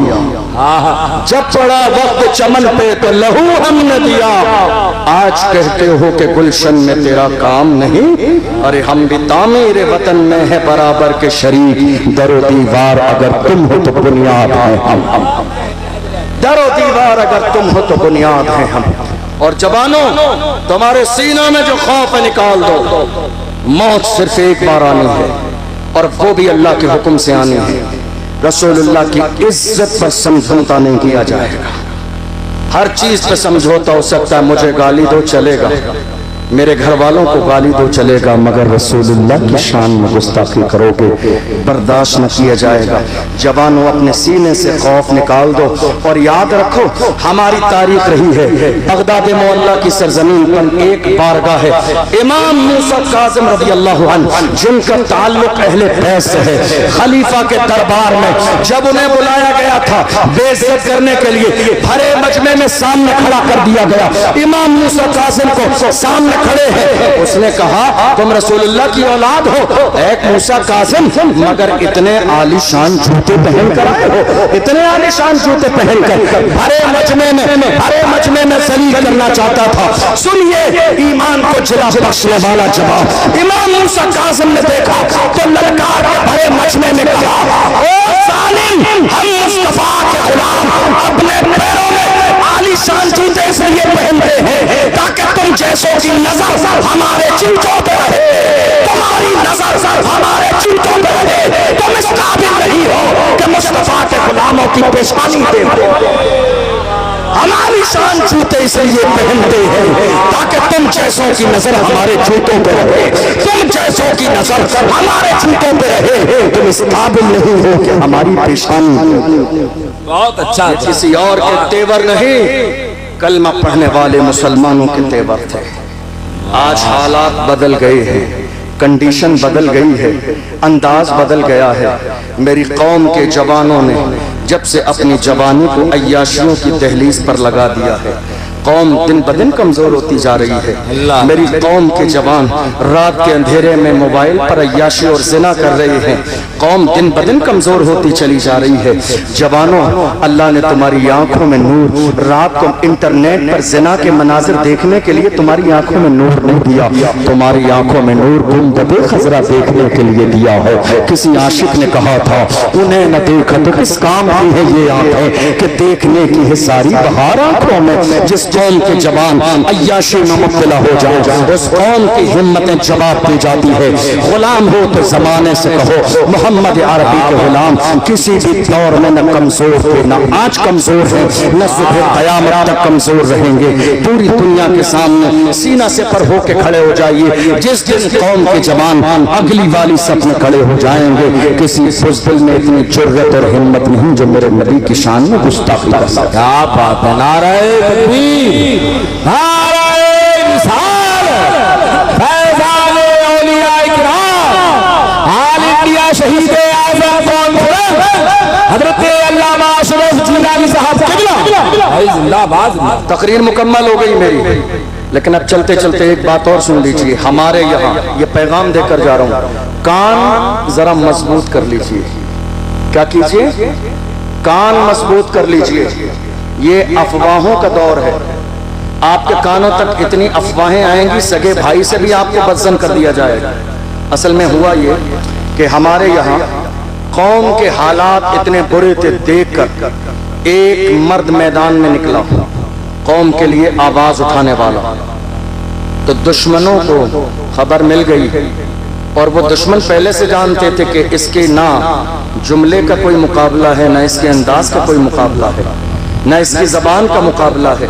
جب پڑا وقت چمن پہ تو لہو ہم نے دیا۔ آج کہتے ہو کہ گلشن میں تیرا کام نہیں، ارے ہم بھی تعمیر وطن میں ہے برابر کے شریک۔ در و دیوار اگر تم ہو تو بنیاد ہے ہم، در و دیوار اگر تم ہو تو بنیاد ہیں ہم۔ اور جوانوں تمہارے سینوں میں جو خوف ہے نکال دو، موت صرف ایک بار آنی ہے، اور وہ بھی اللہ کے حکم سے آنی ہے۔ رسول اللہ کی عزت پر سمجھوتا نہیں کیا جائے گا، ہر چیز پہ سمجھوتا ہو سکتا ہے، مجھے گالی دو چلے گا، میرے گھر والوں کو گالی دو چلے گا، مگر رسول اللہ کی شان میں گستاخی کرو گے برداشت نہ کیا جائے گا۔ جوانوں اپنے سینے سے خوف نکال دو، اور یاد رکھو ہماری تاریخ رہی ہے بغداد معلیٰ کی سرزمین پر ایک بارگاہ ہے، امام موسیٰ کاظم رضی اللہ عنہ جن کا تعلق اہل بیت سے ہے۔ خلیفہ کے دربار میں جب انہیں بلایا گیا تھا بے عزت کرنے کے لیے، بھرے مجمع میں سامنے کھڑا کر دیا گیا، امام موسیٰ کاظم کو سامنے کھڑے ہیں. اس نے کہا تم رسول اللہ کی اولاد ہو اے موسیٰ کاظم, مگر اتنے عالی شان جوتے پہن کر آئے ہو, اتنے عالی شان جوتے پہن کر بھرے مجمع میں ذلیل کرنا چاہتا تھا. سنیے ایمان کو جلا بخشنے والا جواب. امام موسیٰ کاظم نے دیکھا تو للکار کے بھرے مجمع میں کہا او ظالم, ہم مصطفیٰ کے غلام اپنے پیروں میں عالی شان جوتے اس لیے پہنتے ہیں تاکہ تم جیسوں کی نظر ہمارے چمٹوں پہ رہے, تمہاری نظر ہمارے چمٹوں پہ رہے. تم اس قابل نہیں ہو کہ مصطفیٰ کے غلاموں کی پیشانی دے دو. ہماری شان جوتے اس لیے پہنتے ہیں تاکہ تم جیسوں کی نظر ہمارے جوتوں پہ رہے, تم جیسوں کی نظر ہمارے جوتوں پہ رہے. تم اس قابل نہیں ہو کہ ہماری پیشانی. بہت اچھا. کسی اور کے تیور نہیں, کلمہ پڑھنے والے مسلمانوں کے تیور تھے. آج حالات بدل گئے ہیں, کنڈیشن بدل گئی ہے, انداز بدل گیا ہے. میری قوم کے جوانوں نے جب سے اپنی جوانی کو عیاشیوں کی دہلیز پر لگا دیا ہے, قوم دن بدن کمزور ہوتی جا رہی ہے. میری قوم کے جوان رات کے اندھیرے میں موبائل پر عیاشی اور زنا کر رہے ہیں. قوم دن بدن کمزور ہوتی چلی جا رہی ہے. جوانوں, اللہ نے تمہاری آنکھوں میں نور, رات کو انٹرنیٹ پر زنا کے مناظر دیکھنے کے لیے تمہاری آنکھوں میں نور نہیں دیا, تمہاری آنکھوں میں نور گنبد خضرا دیکھنے کے لیے دیا ہے. کسی عاشق نے کہا تھا انہیں نہ دیکھا تو کس کام کی ہے یہ آنکھیں کہ دیکھنے کی ہے ساری بہار آنکھوں میں. جس قوم کے جوان عیاشی میں مبتلا ہو جائے اس قوم کی ہمتیں جواب دی جاتی ہے. غلام ہو تو زمانے سے کہو محمد عربی کے غلام کسی بھی دور میں نہ کمزور تھے, نہ آج کمزور ہیں, نہ صبح قیامت تک کمزور رہیں گے. پوری دنیا کے سامنے سینہ سے پر ہو کے کھڑے ہو جائیے. جس جس قوم کے جوان اگلی والی صف میں کھڑے ہو جائیں گے, کسی بزدل میں اتنی جرأت اور ہمت نہیں جو میرے نبی کی شان میں گستاخی کر سکتا. کیا بات ہے. نعرہ تکبیر, نعرہ رسالت, فیضان اولیاء کرام, آل انڈیا شہید اعظم کانفرنس حضرت علامہ اشرف جیلانی صاحب زندہ باد. تقریر مکمل ہو گئی میری, لیکن اب چلتے چلتے ایک بات اور سن لیجئے. ہمارے یہاں یہ پیغام دے کر جا رہا ہوں, کان ذرا مضبوط کر لیجئے. کیا کیجئے؟ کان مضبوط کر لیجئے. یہ افواہوں کا دور ہے. آپ کے کانوں تک اتنی افواہیں آئیں گی سگے بھائی سے بھی آپ کو بدزن کر دیا جائے گا. اصل میں ہوا یہ کہ ہمارے یہاں قوم کے حالات اتنے برے تھے, دیکھ کر ایک مرد میدان میں نکلا قوم کے لیے آواز اٹھانے والا, تو دشمنوں کو خبر مل گئی اور وہ دشمن پہلے سے جانتے تھے کہ اس کے نہ جملے کا کوئی مقابلہ ہے, نہ اس کے انداز کا کوئی مقابلہ ہے, نہ اس کی زبان کا مقابلہ ہے.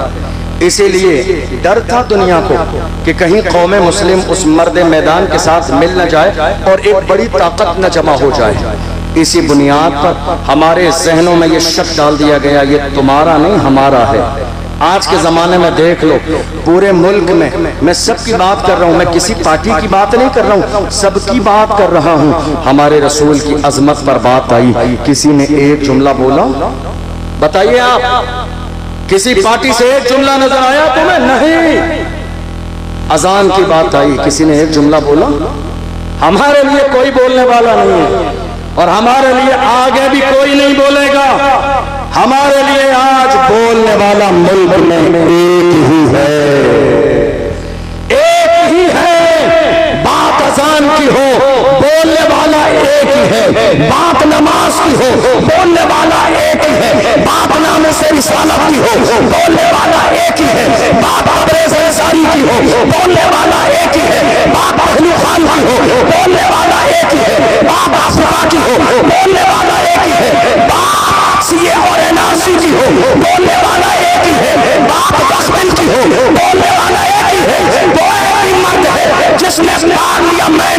اسی لیے ڈر تھا دنیا کو کہ کہیں قوم مسلم اس مرد میدان کے ساتھ مل نہ جائے اور ایک بڑی طاقت نہ جمع ہو جائے. اسی بنیاد پر ہمارے ذہنوں میں یہ شک ڈال دیا گیا یہ تمہارا نہیں ہمارا ہے. آج کے زمانے میں دیکھ لو, پورے ملک میں سب کی بات کر رہا ہوں, میں کسی پارٹی کی بات نہیں کر رہا ہوں, سب کی بات کر رہا ہوں. ہمارے رسول کی عظمت پر بات آئی, کسی نے ایک جملہ بولا؟ بتائیے آپ, کسی پارٹی سے ایک جملہ نظر آیا تمہیں؟ نہیں. اذان کی بات آئی, کسی نے ایک جملہ بولا؟ ہمارے لیے کوئی بولنے والا نہیں ہے اور ہمارے لیے آگے بھی کوئی نہیں بولے گا. ہمارے لیے آج بولنے والا ملک میں ایک ہی ہے, ایک ہی ہے. بات اذان کی ہو بولنے والا ایک ہی ہے, بات نماز کی ہو بولنے والا ایک ہی ہے, بات نام سے رسالت کی ہو بولنے والا ایک ہی ہے, بات ابریز انصاری کی ہو بولنے والا ایک ہی ہے, بات اہلی خان کی ہو بولنے والا ایک ہی ہے, بات آصفہ کی ہو بولنے والا ایک ہی ہے, بات سیے اور ناسی کی ہو بولنے والا ایک ہی ہے, بات بخبل کی ہو بولنے والا ایک ہی ہے. وہ ایک ہی مرد ہے جس نے پار لیا میں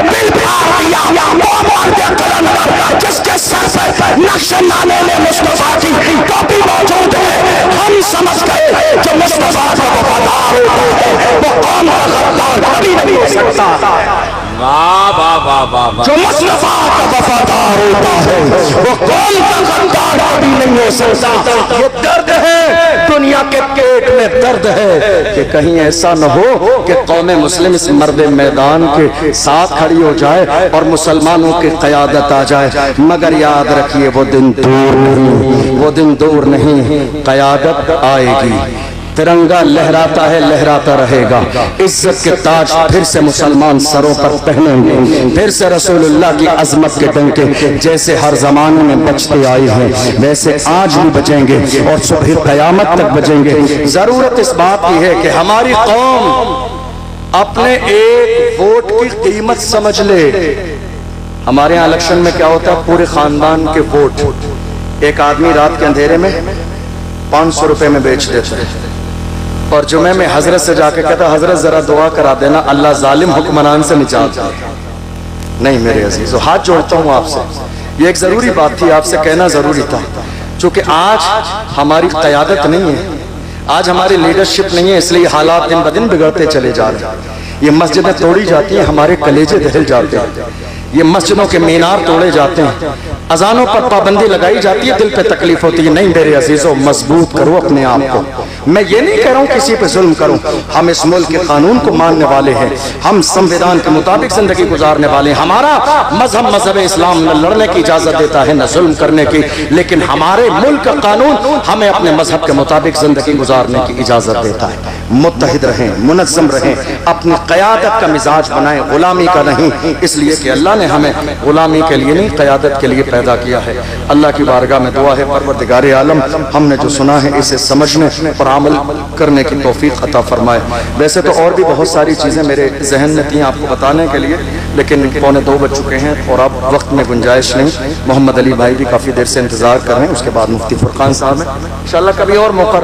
دل پھاڑ دیا وہ مرد قلندر جس کے سر پر نقش نامے میں مصطفیٰ کی ٹوپی موجود ہے. ہم سمجھ گئے جو مصطفیٰ کا وفادار ہوتا ہے وہ قوم کا غدار کبھی نہیں ہو سکتا. جو مصطفیٰ کا وفادار ہوتا ہے وہ قوم کا غدار کبھی نہیں ہو سکتا. یہ درد ہے دنیا کے پیٹ میں درد ہے کہ کہیں ایسا نہ ہو کہ قوم مسلم اس مرد میدان کے ساتھ کھڑی ہو جائے اور مسلمانوں کی قیادت آ جائے، مگر یاد رکھیے وہ دن دور نہیں، وہ دن دور نہیں، قیادت آئے گی، ترنگا لہراتا ہے، لہراتا رہے گا، عزت کے تاج پھر سے مسلمان سروں پر پہنیں گے، پھر سے رسول اللہ کی عظمت کے ڈنکے جیسے ہر زمانے میں بجتے آئے ہیں ویسے آج بھی بجیں گے اور صبح قیامت تک بجیں گے۔ ضرورت اس بات کی ہے کہ ہماری قوم اپنے ایک ووٹ کی قیمت سمجھ لے۔ ہمارے ہاں الیکشن میں کیا ہوتا ہے؟ پورے خاندان کے ووٹ ایک آدمی رات کے اندھیرے میں 500 روپے میں بیچ دیتا ہے اور جمعے میں حضرت سے جا کے کہتا حضرت ذرا دعا کرا دینا اللہ ظالم حکمران سے نجات دے۔ نہیں میرے عزیزو، ہاتھ جوڑتا ہوں آپ سے، یہ ایک ضروری بات تھی، آپ سے کہنا ضروری تھا، چونکہ آج ہماری قیادت نہیں ہے، آج ہماری لیڈرشپ نہیں ہے، اس لیے حالات دن بدن بگڑتے چلے جا رہے ہیں۔ یہ مسجدیں توڑی جاتی ہیں، ہمارے کلیجے دہل جاتے ہیں، یہ مسجدوں کے مینار توڑے جاتے ہیں، اذانوں پر پابندی لگائی جاتی ہے، دل پہ تکلیف ہوتی ہے۔ نہیں میرے عزیزو، مضبوط کرو اپنے آپ کو۔ میں یہ نہیں کہہ رہا ہوں کسی پہ ظلم کروں، ہم اس ملک کے قانون کو ماننے والے ہیں، ہم سمویدان کے مطابق زندگی گزارنے والے ہیں، ہمارا مذہب اسلام نہ لڑنے کی اجازت دیتا ہے نہ ظلم کرنے کی، لیکن ہمارے ملک کا قانون ہمیں اپنے مذہب کے مطابق زندگی گزارنے کی اجازت دیتا ہے۔ متحد رہیں، منظم رہیں، اپنی قیادت کا مزاج بنائیں، غلامی کا نہیں، اس لیے کہ اللہ نے ہمیں غلامی کے لیے نہیں قیادت کے لیے پیدا کیا ہے۔ اللہ کی بارگاہ میں دعا ہے پروردگار عالم ہم نے جو سنا ہے اسے سمجھنے اور عمل کرنے کی توفیق عطا فرمائے۔ ویسے تو اور بھی بہت ساری چیزیں میرے ذہن میں تھیں آپ کو بتانے کے لیے، لیکن 1:45 بج چکے ہیں اور اب وقت میں گنجائش نہیں۔ محمد علی بھائی بھی کافی دیر سے انتظار کر رہے ہیں، اس کے بعد مفتی فرقان صاحب ہیں، انشاءاللہ کبھی اور موقع